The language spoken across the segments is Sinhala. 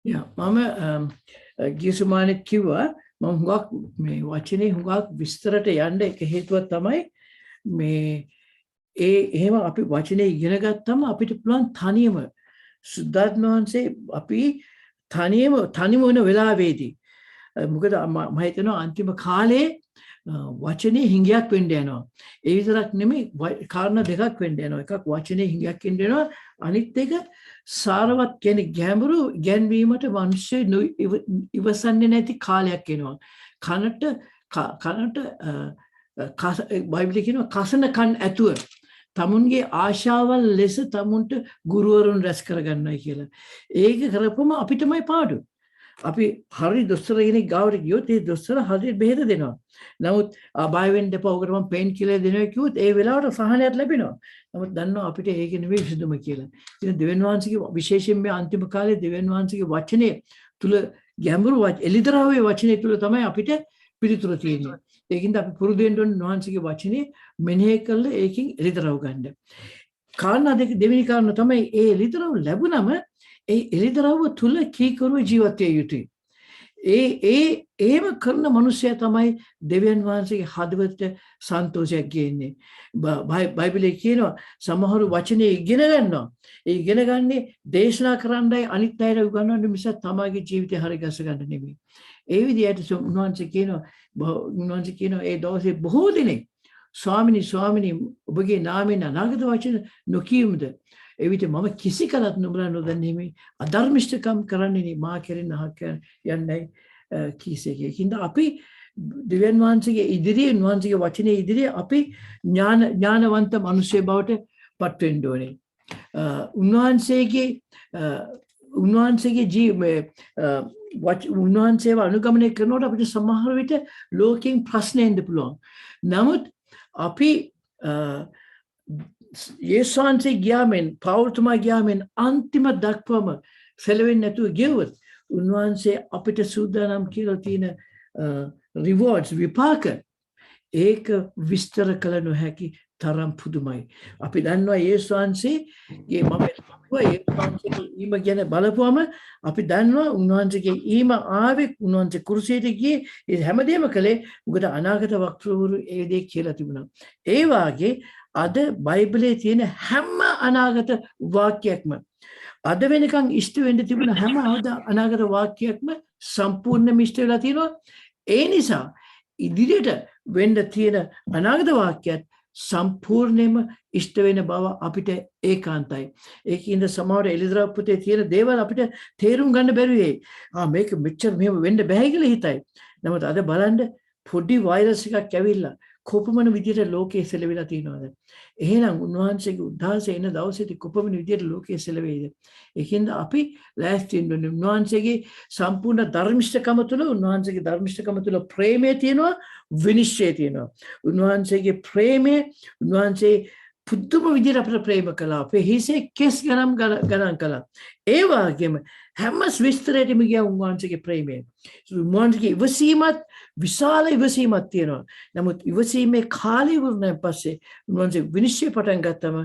යා මම ගියසුමානෙත් කිව්වා මම හුඟක් මේ වචනේ හුඟක් විස්තරට යන්න එක හේතුවක් තමයි මේ එහෙම අපි වචනේ ඉගෙන ගත්තම අපිට පුළුවන් තනියම සුද්ධාත්ම වහන්සේ අපි තනියම වෙන වෙලාවේදී මොකද මම හිතනවා අන්තිම කාලේ වචනේ හිඟයක් වෙන්න යනවා. ඒ විතරක් නෙමෙයි කාරණා දෙකක් වෙන්න යනවා. එකක් වචනේ හිඟයක් වෙන්න යනවා. අනිත් එක සාරවත් කියන්නේ ගැඹුරු ගැන්වීමට මිනිස්සු ඉවසන්නේ නැති කාලයක් එනවා. කනට බයිබලයේ කියනවා කසන කන් ඇතුව තමුන්ගේ ආශාවල් ලෙස තමුන්ට ගුරුවරුන් රැස් කරගන්නයි කියලා. ඒක කරපුවම අපිටමයි පාඩු. අපි හරි දොස්තර කෙනෙක් ගාවට ගියොත් ඒ දොස්තර හරියට බෙහෙත දෙනවා. නමුත් බය වෙන්න එපා ඔකට මම පේන් කිලර් දෙනවා කිව්වොත් ඒ වෙලාවට සහනයක් ලැබෙනවා. නමුත් දන්නවා අපිට ඒක නෙවෙයි විසඳුම කියලා. ඉතින් දෙවියන් වහන්සේගේ විශේෂයෙන් මේ අන්තිම කාලේ දෙවියන් වහන්සේගේ වචනේ තුල ගැඹුරු එලිදරාවේ වචනේ තුල තමයි අපිට පිළිතුර තියෙන්නේ. ඒකින්ද අපි පුරුදු වෙන්න ඕනේ වහන්සේගේ වචනේ මෙනෙහි කරලා ඒකින් එලිදරව් ගන්න. කාරණා දෙවෙනි කාරණා තමයි ඒ එලිදරව් ලැබුණම ඒ එලිදරව්ව තුල කීකරුව ජීවත් විය යුතුයි. ඒම කරන මිනිසයා තමයි දෙවියන් වහන්සේගේ හදවතට සන්තෝෂයක් ගේන්නේ. බයිබලයේ කියනවා සමහර වචනේ ඉගෙන ගන්නවා. ඒ ඉගෙන ගන්නේ දේශනා කරන්නයි අනිත් අයට උගන්වන්න මිස තමාගේ ජීවිතය හරි ගස ගන්න නෙමෙයි. ඒ විදිහට උන්වහන්සේ කියනවා ඒ දවසේ බොහෝ දෙනෙක් ස්වාමිනී ඔබගේ නාමයෙන් අනාගත වචන නොකියමුද? එවිට මම කිසි කලත් නුඹලා නොදන්නේ මේ අධර්මිෂ්ඨකම් කරන්නේ මා කෙරෙන අහක් යන්නයි කීසේකේ. හින්ද අපි දෙවියන් වහන්සේගේ ඉදිරියේ උන්වහන්සේගේ වචනේ ඉදිරියේ අපි ඥානවන්ත මිනිස්සු බවට පත් වෙන්න ඕනේ. උන්වහන්සේව අනුගමනය කරනකොට අපිට සමහර විට ලෝකෙන් ප්‍රශ්න එන්න පුළුවන්. නමුත් අපි යේසුන්සේ ගියාමෙන් පෞල්තුමා ගියාමෙන් අන්තිම දක්වම සැලවෙන්නේ නැතුව ගියොත් උන්වහන්සේ අපිට සූදානම් කියලා තියෙන රිවෝඩ්ස් විපාක ඒක විස්තර කළ නොහැකි තරම් පුදුමයි. අපි දන්නවා යේසුන්සේගේ ඊම ගැන බලපුවම අපි දන්නවා උන්වහන්සේගේ ඊම ආවේ උන්වහන්සේ කුරුසියට ගියේ ඒ හැමදේම කළේ මොකද අනාගත වක්තෘවරු ඒ දේ කියලා තිබුණා. ඒ වාගේ අද බයිබලයේ තියෙන හැම අනාගත වාක්‍යයක්ම අද වෙනකන් ඉෂ්ට වෙන්න තිබුණ හැම අනාගත වාක්‍යයක්ම සම්පූර්ණයෙන්ම ඉෂ්ට වෙලා තියෙනවා. ඒ නිසා ඉදිරියට වෙන්න තියෙන අනාගත වාක්‍යයත් සම්පූර්ණයෙන්ම ඉෂ්ට වෙන බව අපිට ඒකාන්තයි. ඒකින්ද සමහර එලිදරව් පුතේ තියෙන දේවල් අපිට තේරුම් ගන්න බැරි වෙයි. මේක මෙච්චර මෙහෙම වෙන්න බෑ කියලා හිතයි. නමුත් අද බලන්න පොඩි වෛරස් එකක් ඇවිල්ලා කොපමණ විදියට ලෝකයේ සෙලවිලා තියෙනවද? එහෙනම් උන්වහන්සේගේ උද්දාසය එන දවසේදී කොපමණ විදියට ලෝකයේ සෙලවෙයිද? ඒකින්ද අපි ලෑස්ති වෙන්න ඕනේ. උන්වහන්සේගේ සම්පූර්ණ ධර්මිෂ්ඨකම තුළ උන්වහන්සේගේ ධර්මිෂ්ඨකම තුළ ප්‍රේමය තියෙනවා, විනිශ්චය තියෙනවා. උන්වහන්සේගේ ප්‍රේමය උන්වහන්සේ පුදුම විදියට අපිට ප්‍රේම කළා. අපේ හිසේ කෙස් ගණන් කළා. ඒ වගේම හැම විස්තරයකම ගියා උන්වහන්සේගේ ප්‍රේමය. උන්වහන්සේගේ ඉවසීමත් විශාල ඉවසීමක් තියෙනවා. නමුත් ඉවසීමේ කාලය වුණාන් පස්සේ උන්වහන්සේ විනිශ්චය පටන් ගත්තම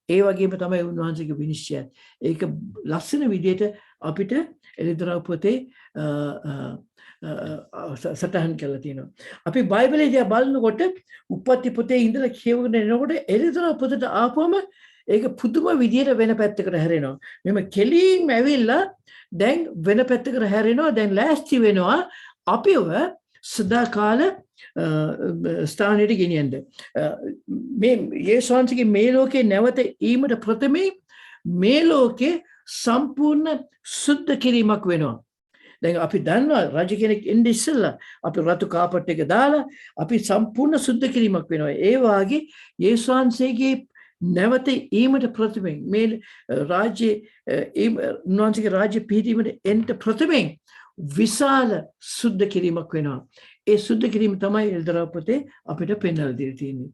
ඒ වගේම තමයි උන්වහන්සේගේ විනිශ්චයත්. ඒක ලස්සන විදියට අපිට එලිදරව් පොතේ සටහන් කරලා තියෙනවා. අපි බයිබලයේ දිහා බලනකොට උප්පත්ති පොතේ ඉඳලා කියවගෙන එනකොට එලිදරව් පොතට ආපුවම ඒක පුදුම විදියට වෙන පැත්තකට හැරෙනවා. මෙම කෙලින්ම ඇවිල්ලා දැන් වෙන පැත්තකට හැරෙනවා. දැන් ලෑස්ති වෙනවා අපිව සදාකාල ස්ථානයට ගෙනියන්න. මේ යේසුන්ගේ මේ ලෝකේ නැවත ඊමට ප්‍රථමයෙන් මේ ලෝකේ සම්පූර්ණ සුද්ධ කිරීමක් වෙනවා. දැන් අපි දන්නවා රජ කෙනෙක් එන්නේ ඉස්සෙල්ලා අපි රතු කාපට් එක දාලා අපි සම්පූර්ණ සුද්ධ කිරීමක් වෙනවා. ඒ වාගේ යේසුන්ගේ නැවත ඊමට ප්‍රථමයෙන් මේ උන්වහන්සේගේ රාජ්‍ය පිහිටීමට එන්න ප්‍රථමයෙන් විශාල සුද්ධ කිරීමක් වෙනවා. ඒ සුද්ධ කිරීම තමයි එලිදරව් පොතේ අපිට පෙන්වලා දීලා තියෙන්නේ.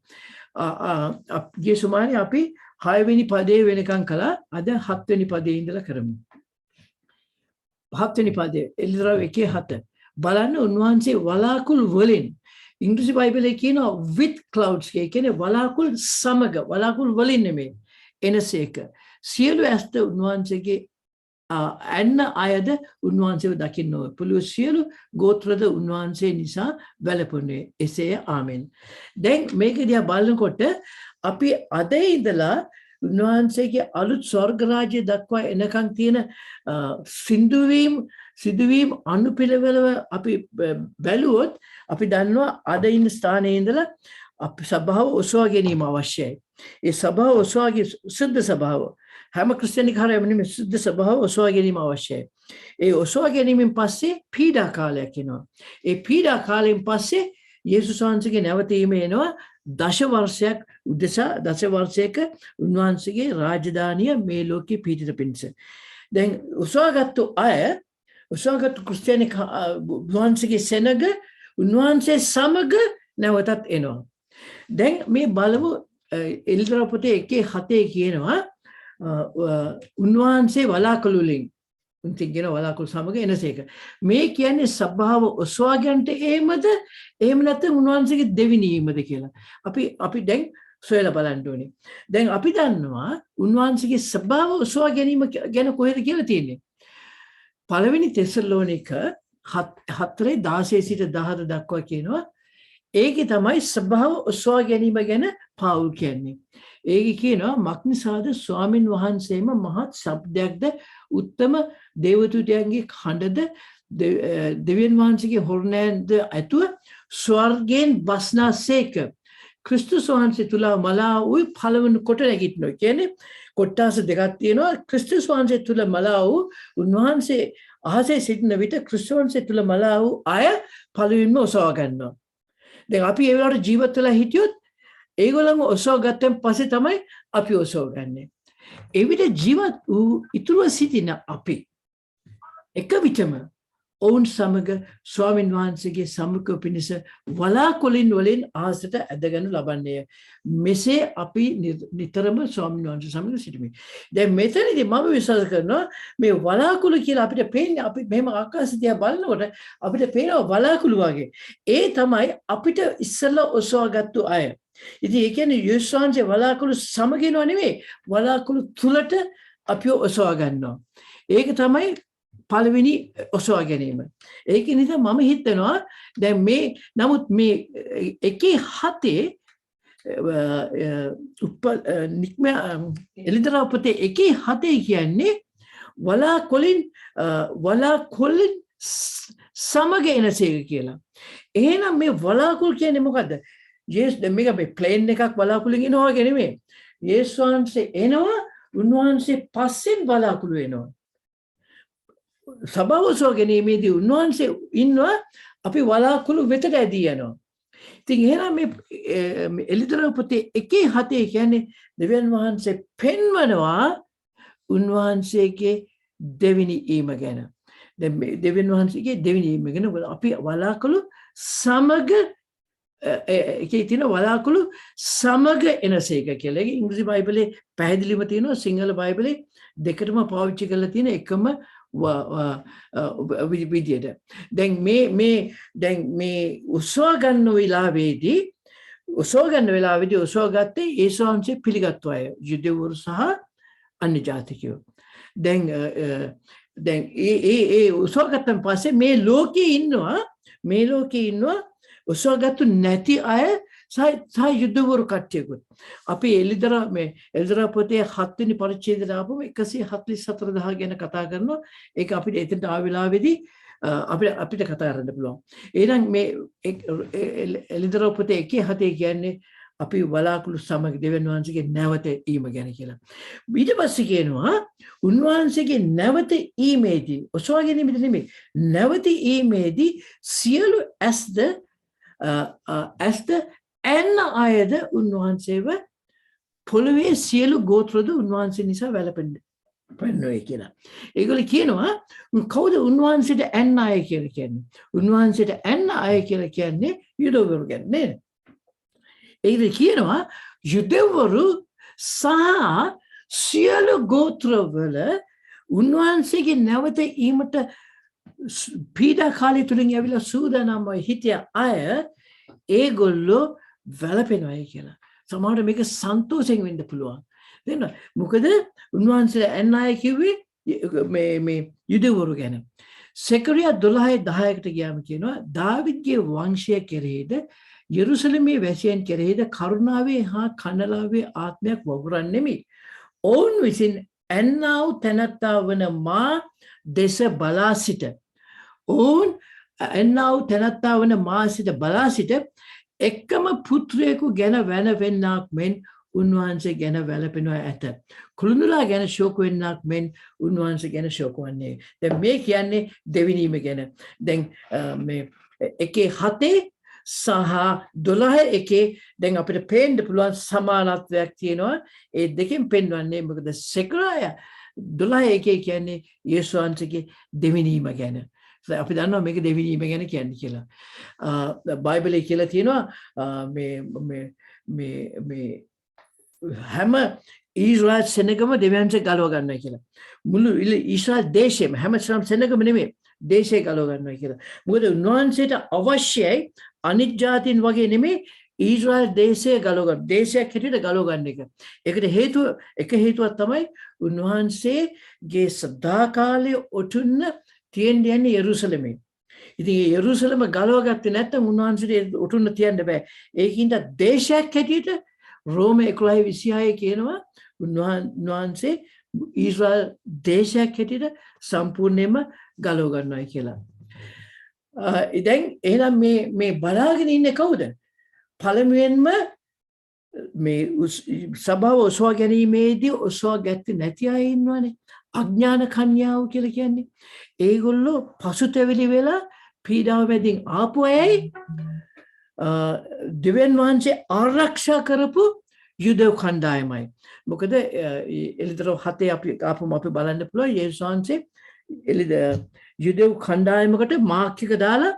යේසුමානේ අපි 6 වෙනි පදේ වෙනකන් කළා. අද 7 වෙනි පදේ ඉඳලා කරමු. 7 වෙනි පදේ එලිදරව් 1:7 බලන්න උන්වහන්සේ වලාකුළු වලින් ඉංග්‍රීසි බයිබලයේ කියනවා with clouds කියන්නේ වලාකුළු සමග වලාකුළු වලින් නෙමෙයි එනසේක සියලු ඇස්ත උන්වහන්සේගේ ඇන්න අයද උන්වහන්සේව දකින්න ඕන. පුළුව සියලු ගෝත්‍රද උන්වහන්සේ නිසා වැළපුණේ. එසේ ආමෙන්. දැන් මේක දිහා බලනකොට අපි අද ඉඳලා උන්වහන්සේගේ අලුත් ස්වර්ග රාජ්‍ය දක්වා එනකන් තියෙන සිදුවීම් අනුපිළිවෙලව අපි බැලුවොත් අපි දන්නවා අද ඉන්න ස්ථානයේ ඉඳලා අපි සභාව ඔසවා ගැනීම අවශ්‍යයි. ඒ සභාව ඔසවාගේ සුද්ධ සභාව හැම ක්‍රිස්තියානිකාරයම නෙමෙයි සුද්ධ සභාව ඔසවා ගැනීම අවශ්‍යයි. ඒ ඔසවා ගැනීමෙන් පස්සේ පීඩා කාලයක් එනවා. ඒ පීඩා කාලයෙන් පස්සේ යේසුස් වහන්සේගේ නැවතීම එනවා. දශ වර්ෂයක උන්වහන්සේගේ රාජධානිය මේ ලෝකේ පිහිටිත පිණිස. දැන් උසවාගත්තු ක්‍රිස්තියානි උන්වහන්සේගේ සෙනග උන්වහන්සේ සමග නැවතත් එනවා. දැන් මේ බලමු එලිදරා පොතේ 1:7 කියනවා උන්වහන්සේ වලාකුළු වලින් උන්තිගෙන වලාකුළු සමග එනසේක. මේ කියන්නේ සභාව ඔසවා ගන්නට එහෙමද එහෙම නැත්නම් උන්වහන්සේගේ දෙවිනීමද කියලා. අපි දැන් සොයලා බලන්න ඕනේ. දැන් අපි දන්නවා උන්වහන්සේගේ සභාව ඔසවා ගැනීම ගැන කොහෙද කියලා තියෙන්නේ. පළවෙනි තෙසලෝනික 4:16 සිට 14 දක්වා කියනවා. ඒකේ තමයි සභාව ඔසවා ගැනීම ගැන පාවුල් කියන්නේ. ඒක කියනවා මක්නිසාද ස්වාමින් වහන්සේම මහත් ශබ්දයක්ද උත්තම දේවදූතයන්ගේ කඬද දෙවියන් වහන්සේගේ හොරණයන්ද ඇතුව ස්වර්ගයෙන් බස්නාසේක ක්‍රිස්තුස් වහන්සේ තුල මලා වූ පළවන කොට නැගිටිනවා. කියන්නේ කොට්ටාස දෙකක් තියෙනවා. ක්‍රිස්තුස් වහන්සේ තුල මලා වූ උන්වහන්සේ අහසේ සිටින විට ක්‍රිස්තුස් වහන්සේ තුල මලා වූ අය පළවෙනිම ඔසවා ගන්නවා. දැන් අපි ඒ වෙලාවට ජීවත් වෙලා හිටියොත් ඒගොල්ලන්ව ඔසවා ගත්තන් පස්සේ තමයි අපි ඔසවා ගන්නෙ. එවිට ජීවත් වූ ඉතුරුව සිටින අපි එක විටම ඔවුන් සමග ස්වාමීන් වහන්සේගේ සම්මුඛ පිණිස වලාකුළින් වලින් ආසට ඇදගනු ලබන්නේ. මෙසේ අපි නිතරම ස්වාමීන් වහන්සේ සමග සිටිමු. දැන් මෙතනදී මම විශ්වාස කරනවා මේ වලාකුළු කියලා අපිට පේන්නේ අපි මෙහෙම ආකාශය දිහා බලනකොට අපිට පේනවා වලාකුළු වගේ. ඒ තමයි අපිට ඉස්සෙල්ලා ඔසවාගත්තු අය. ඉතින් ඒ කියන්නේ යේසුස් වහන්සේ වලාකුළු සමගිනව නෙමෙයි වලාකුළු තුලට අපිව ඔසවා ගන්නවා. ඒක තමයි පළවෙනි ඔසවා ගැනීම. ඒක නිසා මම හිතනවා දැන් මේ නමුත් මේ 1:7 එලිදරා පොතේ 1:7 කියන්නේ වලාකුළින් සමග එනසේක කියලා. එහෙනම් මේ වලාකුළු කියන්නේ මොකද්ද? යේසුස් දැන් මේක මේ ප්ලේන් එකක් වලාකුළුකින් එනවා වගේ නෙමෙයි. යේසුස් වහන්සේ එනවා උන්වහන්සේ පස්සෙන් වලාකුළු එනවා. සභාව ඔසවා ගැනීමේදී උන්වහන්සේ ඉන්නවා අපි වලාකුළු වෙතට ඇදී යනවා. ඉතින් එහෙනම් මේ එලිදරා පොතේ 1:7 කියන්නේ දෙවියන් වහන්සේ පෙන්වනවා උන්වහන්සේගේ දෙවිනි ඊම ගැන. දැන් දෙවියන් වහන්සේගේ දෙවිනි ඊම ගැන අපි වලාකුළු සමග ඒකේ තියෙන වලාකුළු සමග එනසේක කියලා. ඒක ඉංග්‍රීසි බයිබලේ පැහැදිලිව තියෙනවා. සිංහල බයිබලේ දෙකටම පාවිච්චි කරලා තියෙන එකම විදියට. දැන් මේ උසවා ගන්න වෙලාවේදී උසවා ගත්තේ යේසුස් වහන්සේ පිළිගත්තු අය යුදෙවරු සහ අන්‍ය ජාතිකයෝ. දැන් ඒ උසවා ගත්තන් පස්සේ මේ ලෝකේ ඉන්නවා උසවාගත්තු නැති අය සහ යුදෙවරු කට්ටියකුත්. අපි එලිදරා පොතේ 7 වෙනි පරිච්ඡේදයට ආපුවම 144,000 ගැන කතා කරනවා. ඒක අපිට එතනට ආව වෙලාවේදී අපිට කතා කරන්න පුළුවන්. එහෙනම් මේ එලිදරා පොතේ 1:7 කියන්නේ අපි වලාකුළු සමග දෙවියන් වහන්සේගේ නැවත ඊම ගැන කියලා. ඊට පස්සේ කියනවා උන්වහන්සේගේ නැවත ඊමේදී ඔසවා ගැනීමද නෙමෙයි නැවත ඊමේදී සියලු ඇස්ද ඇන්න අයද උන්වහන්සේව පොළවේ සියලු ගෝත්‍රද උන්වහන්සේ නිසා වැළපෙන්නේ කියලා. ඒගොල්ලෝ කියනවා කවුද උන්වහන්සේට ඇන්න අය කියලා කියන්නේ? උන්වහන්සේට ඇන්න අය කියලා කියන්නේ යුදෙවරු ගැන නේද? ඒකද කියනවා යුදෙවරු සහ සියලු ගෝත්‍රවල උන්වහන්සේගේ නැවත ඊමට පීඩා කාලය තුලින් ඇවිල්ලා සූදානම්ව හිටිය අය ඒගොල්ලෝ වැළපෙනවා කියලා. සමහරවිට මේක සන්තෝෂයෙන් වෙන්න පුළුවන්. දෙන්න මොකද උන්වහන්සේ ඇන්න අය කිව්වේ මේ යුදෙවරු ගැන. සෙකරියා 12:10කට ගියාම කියනවා දාවිද්ගේ වංශය කෙරෙහිද යෙරුසලමේ වැසියන් කෙරෙහිද කරුණාවේ හා කනලාවේ ආත්මයක් වගුරන්නෙමි. ඔවුන් විසින් ඇන්නා වූ තැනැත්තා වන මා දෙස බලා සිට ඔවුන් ඇන්නා වූ තැනැත්තා වන මා සිට බලා සිට එක්කම පුත්‍රයෙකු ගැන වැළපෙන්නාක් මෙන් උන්වහන්සේ ගැන වැළපෙනවා ඇත. කුළුණුලා ගැන ශෝක වෙන්නාක් මෙන් උන්වහන්සේ ගැන ශෝක වන්නේ. දැන් මේ කියන්නේ දෙවිනීම ගැන. දැන් මේ 1:7 සහ 12:1 දැන් අපිට පේන්න පුළුවන් සමානත්වයක් තියෙනවා. ඒ දෙකෙන් පෙන්වන්නේ මොකද සෙකරියා 12:1 කියන්නේ යේසුස් වහන්සේගේ දෙවිනීම ගැන. අපි දන්නවා මේක දෙවිනීම ගැන කියන්නේ කියලා. බයිබලයේ කියලා තියෙනවා මේ හැම ඊශ්‍රායල් සෙනගම දෙවියන්ට ගලව ගන්නවා කියලා. මුළු ඊශ්‍රායල් දේශෙම හැම සෙනගම නෙමෙයි දේශේ ගලව ගන්නවා කියලා. මොකද උන්වහන්සේට අවශ්‍යයි අනිත් ජාතීන් වගේ නෙමෙයි ඊශ්‍රායල් දේශයේ ගලව ගන්න. දේශයක් හැටියට ගලව ගන්න එක. ඒකට හේතුවක් තමයි උන්වහන්සේගේ සදාකාලයේ ඔටුන්න තියෙන්නේ යෙරුසලමේ. ඉතින් යෙරුසලම ගලව ගත්තේ නැත්නම් උන්වහන්සේට ඔටුන්න තියන්න බෑ. ඒකින්ද දේශයක් හැටියට රෝම 11:26 කියනවා උන්වහන්සේ ඊශ්‍රායල් දේශයක් හැටියට සම්පූර්ණයෙන්ම ගලව ගන්නවා කියලා. දැන් එහෙනම් මේ බලාගෙන ඉන්නේ කවුද? පළමුවෙන්ම මේ සභාව ඔසවා ගැනීමේදී ඔසවා ගත්තේ නැති අය ඉන්නවනේ. අඥාන කන්‍යාව කියලා කියන්නේ. ඒගොල්ලෝ පසුතැවිලි වෙලා පීඩාව මැදින් ආපු අයයි දෙවියන් වහන්සේ ආරක්ෂා කරපු යුදෙව් කණ්ඩායමයි. මොකද එළිදරව් 7 අපි බලන්න පුළුවන් යේසුස් වහන්සේ යුදෙව් කණ්ඩායමකට මාක් එක දාලා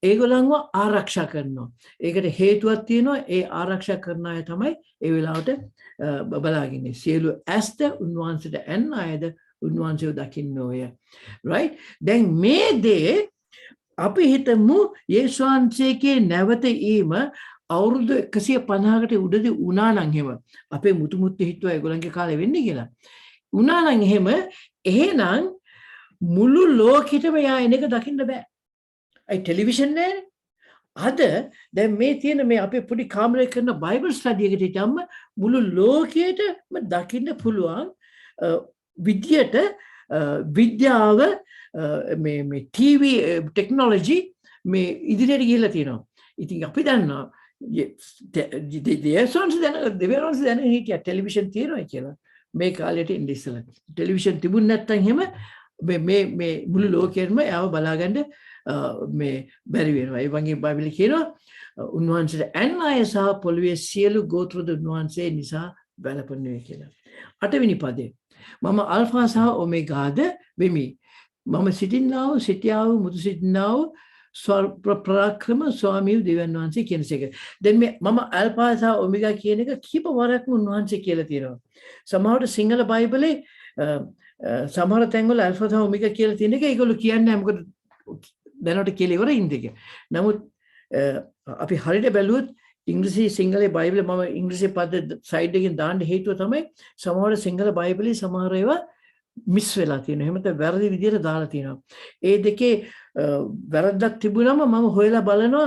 ඒගොල්ලන්ව ආරක්ෂා කරනවා. ඒකට හේතුවක් තියෙනවා. ඒ ආරක්ෂා කරන අය තමයි ඒ වෙලාවට බලාගෙන ඉන්නේ. සියලු ඇස්ත උන්වහන්සේට එන්න අයද උන්වහන්සේව දකින්න ඕය. right? දැන් මේ දේ අපි හිතමු යේසුස් වහන්සේගේ නැවත ඊම අවුරුදු 150කට උඩදී වුණා නම් එහෙම අපේ මුතුමුත්තු හිතුවා ඒගොල්ලන්ගේ කාලේ වෙන්නේ කියලා. වුණා නම් එහෙනම් මුළු ලෝකෙටම යා එන එක දකින්න බෑ. අයි ටෙලිවිෂන් නෑනේ. අද දැන් මේ තියෙන මේ අපේ පොඩි කාමරේ කරන බයිබල් ස්ටඩි එකට හිටම්ම මුළු ලෝකෙටම දකින්න පුළුවන් විද්‍යට විද්‍යාව මේ ටීවී ටෙක්නොලොජි මේ ඉදිරියට ගිහිල්ලා තියෙනවා. ඉතින් අපි දන්නවා දෙවියන්ස් දැන හිටියා ටෙලිවිෂන් තියෙනවා කියලා. මේ කාලේට ඉන්නේ ඉස්සලා. ටෙලිවිෂන් තිබුණ නැත්නම් එහෙම මේ මුළු ලෝකෙම යව බලාගන්න මේ බැරි වෙනවා. ඒ වගේ බයිබලෙ කියනවා උන්වහන්සේට අන්නාය සහ පොළවේ සියලු ගෝත්‍රද උන්වහන්සේ නිසා වැළපෙන්නේ කියලා. 8 වෙනි පදේ මම අල්ෆා සහ ඔමේගාද වෙමි. මම සිටියා වූ මුතු සිටිනා වූ පරාක්‍රම ස්වාමී දෙවියන් වහන්සේ කියන එක. දැන් මේ මම අල්ෆා සහ ඔමේගා කියන එක කීප වරක්ම උන්වහන්සේ කියලා තියෙනවා. සමහරවිට සිංහල බයිබලේ සමහර තැන්වල අල්ෆා සහ ඔමේගා කියලා තියෙන එක ඒගොල්ලෝ කියන්නේ නැහැ. මොකද දැනට කියලා ඉවර ඉන්නේ. නමුත් අපි හරියට බැලුවොත් ඉංග්‍රීසි සිංහලේ බයිබලේ මම ඉංග්‍රීසි පද සයිඩ් එකෙන් දාන්න හේතුව තමයි සමහර සිංහල බයිබලේ සමහර ඒවා මිස් වෙලා තියෙනවා. එහෙම නැත්නම් වැරදි විදියට දාලා තියෙනවා. ඒ දෙකේ වැරද්දක් තිබුණාම මම හොයලා බලනවා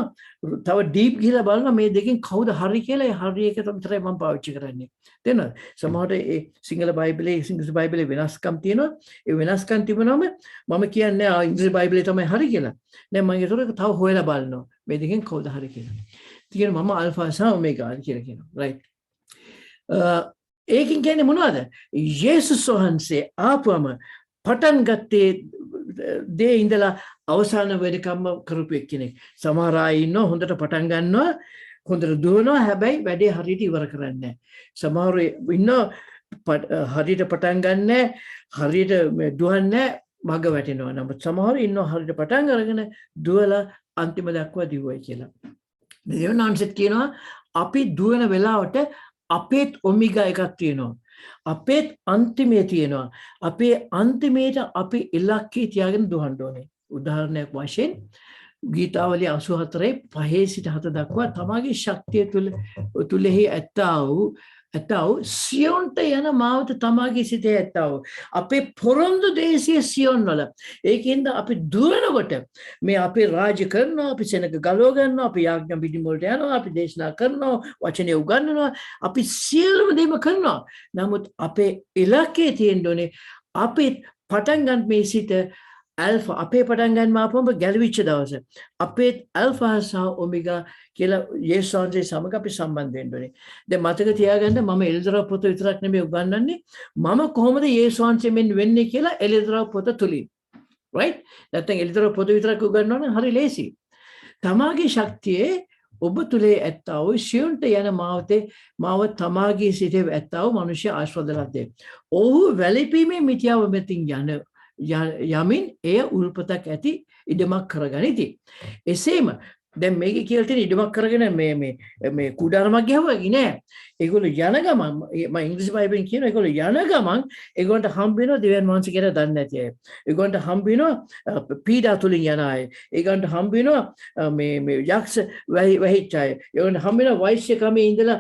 තව ඩීප් ගිහලා බලනවා මේ දෙකෙන් කවුද හරි කියලා. ඒ හරි එක විතරයි මම පාවිච්චි කරන්නේ. තේරෙනවද? සමහරට ඒ සිංහල බයිබලේ ඉංග්‍රීසි බයිබලේ වෙනස්කම් තියෙනවා. ඒ වෙනස්කම් තිබුණාම මම කියන්නේ ඉංග්‍රීසි බයිබලේ තමයි හරි කියලා. දැන් මම ඒතර තව හොයලා බලනවා මේ දෙකෙන් කවුද හරි කියලා. ඉතින් මම අල්ෆා සහ ඔමේගා කියලා කියනවා. right? ඒකින් කියන්නේ මොනවද? යේසුස් වහන්සේ ආපුවම පටන් ගත්තේ දේ ඉඳලා අවසාන වෙනකම්ම කරපු කෙනෙක්. සමහර අය ඉන්නවා හොඳට පටන් ගන්නවා හොඳට දුවනවා හැබැයි වැඩේ හරියට ඉවර කරන්නේ නැහැ. සමහර ඉන්නවා හරියට පටන් ගන්නෑ හරියට දුවන්නේ මග වැටෙනවා. නමුත් සමහර ඉන්නවා හරියට පටන් අරගෙන දුවලා අන්තිම දක්වා දිවුවයි කියලා. දෙවියන්වහන්සේත් කියනවා අපි දුවන වෙලාවට අපේත් ඔමේගා එකක් තියෙනවා. අපේත් අන්තිමේ තියෙනවා. අපේ අන්තිමේට අපි ඉලක්කය තියාගෙන දුවන්න ඕනේ. උදාහරණයක් වශයෙන් ගීතාවලිය 84 5 සිට 7 දක්වා තමගේ ශක්තිය තුලෙහි ඇත්තා වූ ඇතාව සියොන්ට යන මාවත තමාගේ සිතේ ඇතාව. අපේ පොරොන්දු දේශය සියොන් වල. ඒකින්ද අපි දුවනකොට මේ අපි රාජ්‍ය කරනවා, අපි සෙනඟ ගලව ගන්නවා, අපි යාඥා පිටිමුලට යනවා, අපි දේශනා කරනවා, වචනය උගන්වනවා, අපි සියලුම දේම කරනවා. නමුත් අපේ ඉලක්කය තියෙන්න ඕනේ අපි පටන් ගන්න මේ සිත ඇල්ෆා අපේ පටන් ගන්න ආපුවම ගැලවිච්ච දවස අපේ ඇල්ෆා සහ ඔමෙගා කියලා යේසුස් වහන්සේ සමග අපි සම්බන්ධ වෙන්න ඕනේ. දැන් මතක තියාගන්න මම එළිදරව් පොත විතරක් නෙමෙයි උගන්වන්නේ මම කොහොමද යේසුස් වහන්සේ මෙන් වෙන්නේ කියලා එළිදරව් පොත තුලින්. right? නැත්නම් එළිදරව් පොත විතරක් උගන්වනවා නම් හරි ලේසි. තමාගේ ශක්තියේ ඔබ තුලේ ඇත්තා වූ සියොන්ට යන මාවතේ මාව තමාගේ සිටේ ඇත්තා වූ මිනිස්ය ආශිර්වාද ලද්දේ. ඔහු වැළපීමේ මිත්‍යාව මෙතින් යමින් එය උල්පතක් ඇති ඉඩමක් කරගනිති. එසේම දැන් මේක කියලා තියෙන ඉඩමක් කරගෙන මේ කුඩාරමක් ගහුවා නෑ. ඒගොල්ලෝ යන ගමන් මම ඉංග්‍රීසි බයිබලෙන් කියනවා ඒගොල්ලෝ යන ගමන් ඒගොල්ලන්ට හම්බ වෙනවා දෙවියන් වහන්සේ කියලා දන්නේ නැති අය. ඒගොල්ලන්ට හම්බ වෙනවා පීඩා තුලින් යන අය. ඒගොල්ලන්ට හම්බ වෙනවා මේ යක්ෂ වැහිච්ච අය. ඒගොල්ලන්ට හම්බ වෙනවා වෛශ්‍ය කමේ ඉඳලා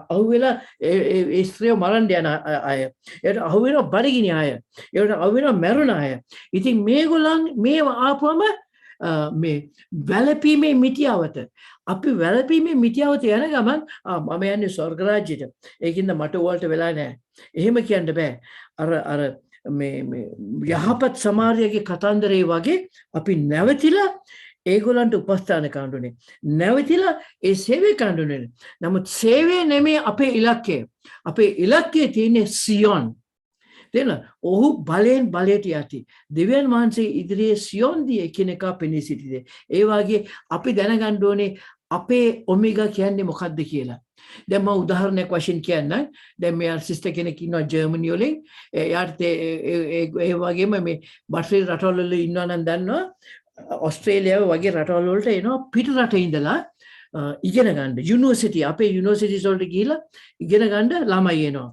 අහුවෙලා ඒ ස්ත්‍රිය මරන්න යන අය. ඒකට අහුවෙනවා බඩගිනි අය. ඒකට අහුවෙනවා මැරුණ අය. ඉතින් මේගොල්ලන් මේව ආපුවම මේ වැළපීමේ මිටියාවත අපි වැළපීමේ මිටියාවත යන ගමන් මම යන්නේ ස්වර්ග රාජ්‍යයට. ඒකින්ද මට ඕල්ට වෙලා නැහැ. එහෙම කියන්න බෑ. අර මේ යහපත් සමාරියගේ කතන්දරේ වගේ අපි නැවතිලා ඒගොල්ලන්ට උපස්ථාන කරනුනේ. නැවතිලා ඒ සේවය කරනුනේ. නමුත් සේවය නෙමෙයි අපේ ඉලක්කය. අපේ ඉලක්කය තියෙන්නේ සියොන්. ඔහු බලයෙන් බලයට යති. දෙවියන් වහන්සේ ඉදිරියේ සියොන්දී එකිනෙකා පෙනී සිටියේ. ඒ වගේ අපි දැනගන්න ඕනේ අපේ ඔමෙගා කියන්නේ මොකක්ද කියලා. දැන් මම උදාහරණයක් වශයෙන් කියන්නම්. දැන් මේ සිස්ටර් කෙනෙක් ඉන්නවා ජර්මනි වලින්. එයාට ඒ වගේම මේ බටහිර රටවල වල ඉන්නවා නම් දන්නවා. ඔස්ට්‍රේලියාව වගේ රටවල වලට එනවා පිට රටේ ඉඳලා ඉගෙන ගන්න යුනිවර්සිටි අපේ යුනිවර්සිටිස් වලට ගිහිලා ඉගෙන ගන්න ළමයි එනවා.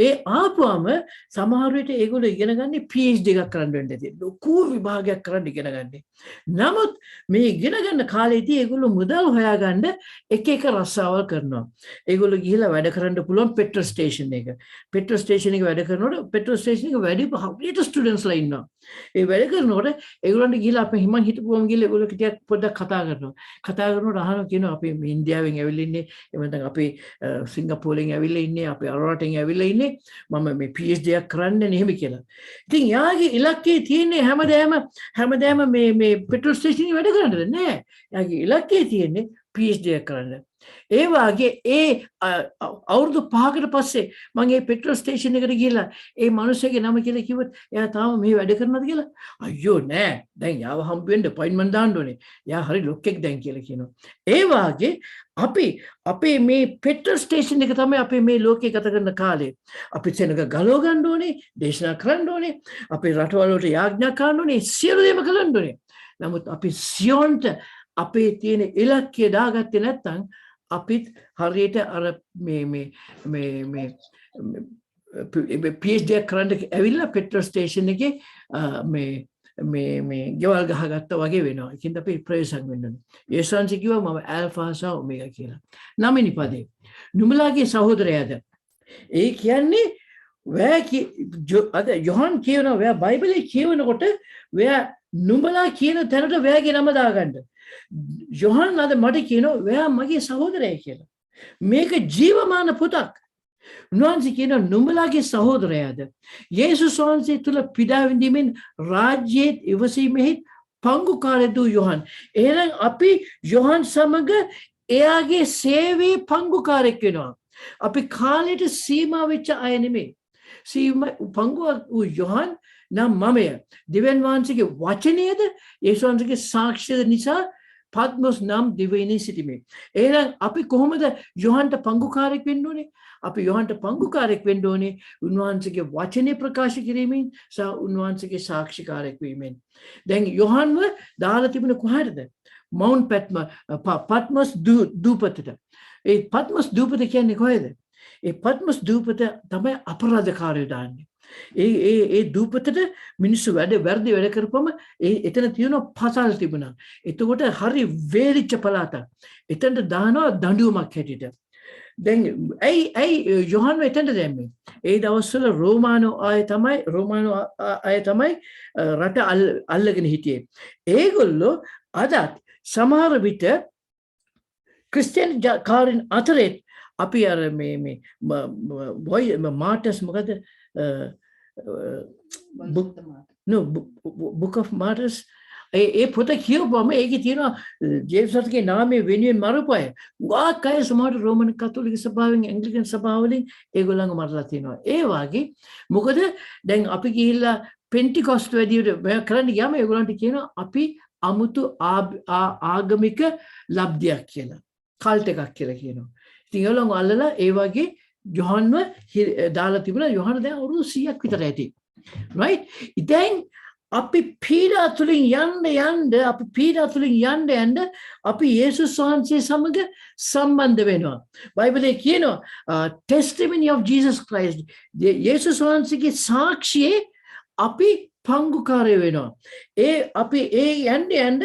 ඒ ආපුවම සමහර විට ඒගොල්ලෝ ඉගෙන ගන්න PhD එකක් කරන්න වෙන්න ඇති. ලොකු විභාගයක් කරන්න ඉගෙන ගන්න. නමුත් මේ ඉගෙන ගන්න කාලේදී ඒගොල්ලෝ මුදල් හොයාගන්න එක එක රස්සාවල් කරනවා. ඒගොල්ලෝ ගිහිලා වැඩ කරන්න පුළුවන් පෙට්‍රල් ස්ටේෂන් එක. පෙට්‍රල් ස්ටේෂන් එක වැඩ කරනකොට පෙට්‍රල් ස්ටේෂන් එක වැඩි හරියට ස්ටුඩන්ට්ස්ලා ඉන්නවා. ඒ වැඩ කරනකොට ඒගොල්ලන්ට ගිහිලා අපි හිමන් හිටපුවම ගිහිල්ලා ඒගොල්ලෝ ටිකක් පොඩ්ඩක් කතා කරනවා. කතා කරනකොට අහනවා කියනවා අපි ඉන්දියාවෙන් ඇවිල්ලා ඉන්නේ එහෙම නැත්නම් අපි සිංගප්පූරුවෙන් ඇවිල්ලා ඉන්නේ අපි අරවටෙන් ඇවිල්ලා ඉන්නේ මම මේ PhD එකක් කරන්න නෙමෙයි කියලා. ඉතින් යාගේ ඉලක්කය තියෙන්නේ හැමදාම මේ පෙට්‍රල් ස්ටේෂන් එකේ වැඩ කරන්නද නෑ. යාගේ ඉලක්කය තියෙන්නේ PhD එකක් කරන්න. ඒ වාගේ ඒ අවුරුදු 5කට පස්සේ මම ඒ පෙට්‍රල් ස්ටේෂන් එකට ගිහලා ඒ මිනිස්සගේ නම කියලා කිව්වොත් එයා තාම මේ වැඩ කරනවද කියලා අයියෝ නෑ දැන් යාව හම්බ වෙන්න අපොයින්ට්මන්ට් දාන්න ඕනේ. යා හරි ලොක්ෙක් දැන් කියලා කියනවා. ඒ වාගේ අපි අපේ මේ පෙට්‍රල් ස්ටේෂන් එක තමයි අපේ මේ ලෝකේ ගත කරන කාලේ. අපි සෙනඟ ගලව ගන්න ඕනේ, දේශනා කරන්න ඕනේ, අපේ රටවල් වලට යාඥා කරන්න ඕනේ, සියලු දේම කරන්න ඕනේ. නමුත් අපි සියොන්ට අපේ තියෙන ඉලක්කය දාගත්තේ නැත්නම් අපිත් හරියට අර මේ PhD කරන්න ඇවිල්ලා පෙට්‍රල් ස්ටේෂන් එකේ මේ ගෙවල් ගහගත්තා වගේ වෙනවා. ඒකින්ද අපි ප්‍රයෝජන වෙන්න ඕනේ. යේසුස් වහන්සේ කිව්වා මම ඇල්ෆා සහ ඔමෙගා කියලා. 9 වෙනි පදේ. නුඹලාගේ සහෝදරයාද. ඒ කියන්නේ අද යොහන් කියනවා ඔයා බයිබලයේ කියවනකොට ඔයා නුඹලා කියන තැනට ඔයාගේ නම දාගන්න. යොහන් අද මට කියනවා ඔයා මගේ සහෝදරයා කියලා. මේක ජීවමාන පුතක්. උන්වහන්සේ කියනවා නුඹලාගේ සහෝදරයාද. යේසුස් වහන්සේ තුල පීඩා විඳීමෙන් රාජ්‍යයේ ඉවසීමෙහි පංගුකාරය දු යොහන්. එහෙනම් අපි යොහන් සමග එයාගේ සේවයේ පංගුකාරයෙක් වෙනවා. අපි කාලයට සීමා වෙච්ච අය නෙමෙයි. පංගුවක් වූ යොහන් නම් මමය. දෙවියන් වහන්සේගේ වචනයද යේසුස් වහන්සේගේ සාක්ෂියද නිසා පත්මොස් නම් දිවයිනේ සිටිමේ. එහෙනම් අපි කොහොමද යොහන්ට පංගුකාරයෙක් වෙන්න ඕනේ? අපි යොහන්ට පංගුකාරයෙක් වෙන්න ඕනේ උන්වහන්සේගේ වචනේ ප්‍රකාශ කිරීමෙන් සහ උන්වහන්සේගේ සාක්ෂිකාරයෙක් වීමෙන්. දැන් යොහන්ව දාලා තිබුණ කොහටද? මවුන්ට් පත්මොස් දූපතට. ඒ පත්මොස් දූපත කියන්නේ කොහෙද? ඒ පත්මොස් දූපත තමයි අපරාධකාරයෝ දාන්නේ. ඒ දූපතට මිනිස්සු වැරදි වැඩ කරපුවම එතන තියෙන පසල් තිබුණා. එතකොට හරි වේලිච්ච පළාතක්. එතනට දානවා දඬුවමක් හැටියට. දැන් ඇයි යොහන් එතනට දැම්මේ? ඒ දවස්වල රෝමානු අය තමයි රට අල්ලගෙන හිටියේ. ඒගොල්ලෝ අදත් සමහර විට ක්‍රිස්තියානි කාරින් අතරේ අපි අර මේ මාර්ටස් මොකද book of martyrs ඒ පොත කියවපුවම ඒකේ තියෙනවා ජේසස්ගේ නාමයේ වෙනුවෙන් මරපු අය. ගොඩක් අය සමහර රෝමන් කතෝලික සභාවෙන් ඇන්ග්ලිකන් සභාවලින් ඒගොල්ලන්ව මරලා තියෙනවා. ඒ වගේ මොකද දැන් අපි ගිහිල්ලා පෙන්ටිකොස්ට් වැඩියට කරන්න ගියාම ඒගොල්ලන්ට කියනවා අපි අමුතු ආගමික ලබ්ධයක් කියලා. කල්ට් එකක් කියලා කියනවා. ඉතින් ඒගොල්ලෝ අල්ලලා ඒ වගේ යොහන්ව දාලා තිබුණා. යොහන දැන් අවුරුදු 100ක් විතර ඇති. right? ඉතින් අපි පීඩා තුලින් යන්න අපි යේසුස් වහන්සේ සමග සම්බන්ධ වෙනවා. බයිබලයේ කියනවා testimony of Jesus Christ. යේසුස් වහන්සේගේ සාක්ෂියේ අපි පංගුකාරය වෙනවා. අපි යන්න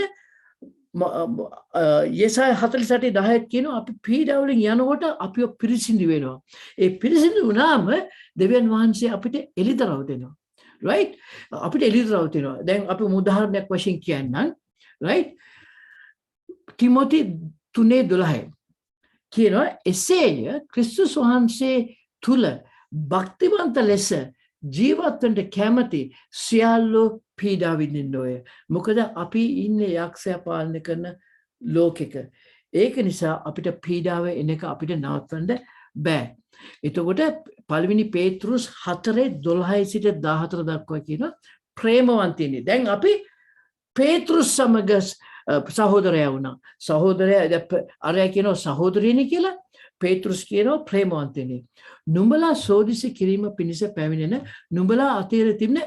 යෙසාය 48:10 කියනවා අපි පීඩා වලින් යනකොට අපිව පිරිසිදු වෙනවා. ඒ පිරිසිදු වුණාම දෙවියන් වහන්සේ අපිට එළිදරව් දෙනවා. right? අපිට එළිදරව් දෙනවා. දැන් අපි උදාහරණයක් වශයෙන් කියන්නම්. right? තිමෝති 3:12 කියනවා එසේය ක්‍රිස්තුස් වහන්සේ තුල භක්තිවන්ත ලෙස ජීවත් වෙන්න කැමති සියල්ලෝ පීඩා විඳින්න ඕය. මොකද අපි ඉන්නේ යක්ෂයා පාලනය කරන ලෝකෙක. ඒක නිසා අපිට පීඩාව එන එක අපිට නවත්තන්න බෑ. එතකොට පළවෙනි පේතෘස් 4:12 සිට 14 දක්වා කියනවා ප්‍රේමවන්තිනි. දැන් අපි පේතෘස් සමග සහෝදරයා වුණා. සහෝදරයා අරයා කියනවා සහෝදරියනි කියලා. පේතෘස් කියනවා ප්‍රේමවන්තිනි. නුඹලා සෝදිසි කිරීම පිණිස පැමිණෙන නුඹලා අතර තිබෙන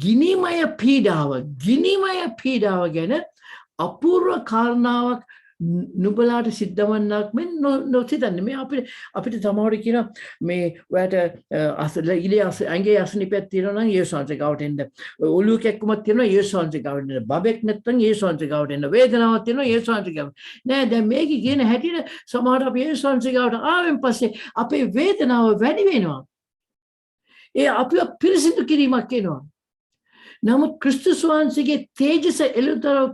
ගිනිමය පීඩාව ගැන අපූර්ව කාරණාවක් නුඹලාට සිද්ධ වන්නක් මෙන් නොසිතන්නේ. මේ අපිට සමහර කියනවා මේ ඔයාට ඇඟේ අසනීපයක් තියෙනවා නම් යේසුස් වහන්සේ ගාවට එන්න. ඔළුව කැක්කුමක් තියෙනවා යේසුස් වහන්සේ ගාවට එන්න. බබෙක් නැත්නම් යේසුස් වහන්සේ ගාවට එන්න. වේදනාවක් තියෙනවා යේසුස් වහන්සේ ගාවට. නෑ දැන් මේක කියන හැටියට සමහර අපි යේසුස් වහන්සේ ගාවට ආවෙන් පස්සේ අපේ වේදනාව වැඩි වෙනවා. ඒ අපිව පිරිසිදු කිරීමක් වෙනවා. නමුත් ක්‍රිස්තුස් වහන්සේගේ තේජස එළිදරව්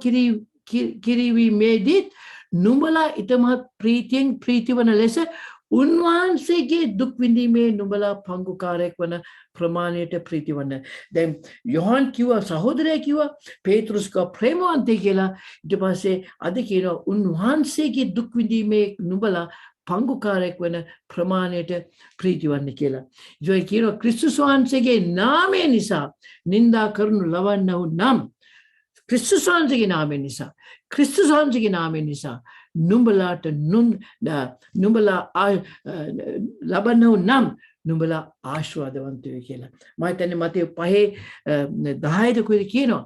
කිරීමේදී නුඹලා ඊටමත් ප්‍රීතියෙන් ප්‍රීතිවන ලෙස උන්වහන්සේගේ දුක් විඳීමේ නුඹලා පංගුකාරයෙක් වන ප්‍රමාණයට ප්‍රීතිවන්න. දැන් යොහන් කිව්වා සහෝදරයා කිව්වා පේතෘස් කිව්වා ප්‍රේමවන්තය කියලා. ඊට පස්සේ අද කියනවා උන්වහන්සේගේ දුක් විඳීමේ නුඹලා පංගුකාරයෙක් වන ප්‍රමාණයට ප්‍රීතිවන්න කියලා. ඒ කියනවා ක්‍රිස්තුස් වහන්සේගේ නාමය නිසා නින්දා කරනු ලබන්නව නම් ක්‍රිස්තුස් වහන්සේගේ නාමය නිසා නුඹලාට නුඹලා ලබන්නව නම් නුඹලා ආශිර්වාදවන්තයෝ කියලා. මම හිතන්නේ මතේ 5:10 කියනවා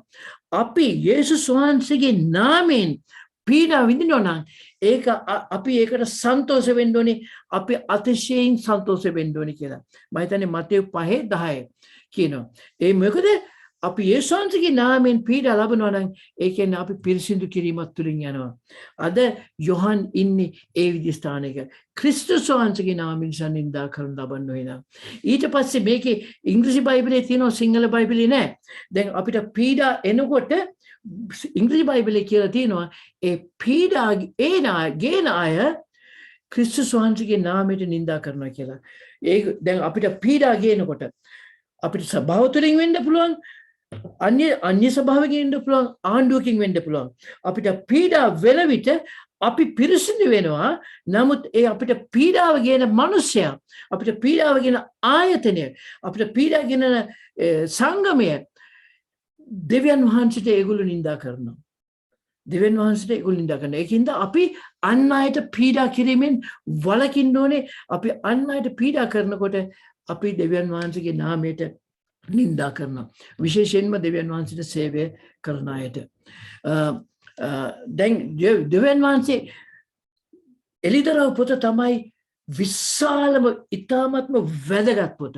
අපි යේසුස් වහන්සේගේ නාමයෙන් පීඩා විඳිනවා නම් ඒක අපි ඒකට සන්තෝෂ වෙන්න ඕනේ. අපි අතිශයින් සන්තෝෂ වෙන්න ඕනේ කියලා. මම හිතන්නේ මතේ 5:10 කියනවා. ඒ මොකද අපි යේසුස් වහන්සේගේ නාමයෙන් පීඩා ලබනවා නම් ඒ කියන්නේ අපි පිරිසිදු කිරීමක් තුලින් යනවා. අද යොහන් ඉන්නේ ඒ විදි ස්ථානයක. ක්‍රිස්තුස් වහන්සේගේ නාමයෙන් නින්දා කරන ලබන්න වෙනවා. ඊට පස්සේ මේකේ ඉංග්‍රීසි බයිබලයේ තියෙනවා සිංහල බයිබලයේ නැහැ. දැන් අපිට පීඩා එනකොට ඉංග්‍රීසි බයිබලයේ කියලා තියෙනවා ඒ පීඩා ගේන අය ක්‍රිස්තුස් වහන්සේගේ නාමයට නින්දා කරනවා කියලා. ඒක දැන් අපිට පීඩා ගේනකොට අපිට සභාව තුළින් වෙන්න පුළුවන්. අන්‍ය සභාවකින් වෙන්න පුළුවන්. ආණ්ඩුවකින් වෙන්න පුළුවන්. අපිට පීඩා වෙන විට අපි පිරිසිදු වෙනවා. නමුත් ඒ අපිට පීඩාව ගෙන මිනිසයා, අපිට පීඩාව ගෙන ආයතනය, අපිට පීඩා ගෙන සංගමය දෙවියන් වහන්සේට ඒගොල්ලෝ නිඳා කරනවා. දෙවියන් වහන්සේට ඒගොල්ලෝ නිඳා කරනවා. ඒකින්ද අපි අන් අයට පීඩා කිරීමෙන් වළකින්න ඕනේ. අපි අන් අයට පීඩා කරනකොට අපි දෙවියන් වහන්සේගේ නාමයට නින්දා කරනවා. විශේෂයෙන්ම දෙවියන් වහන්සේට සේවය කරන අයට. දැන් දෙවියන් වහන්සේ එළිදරව් පොත තමයි විශාලම ඉතාමත්ම වැදගත් පොත.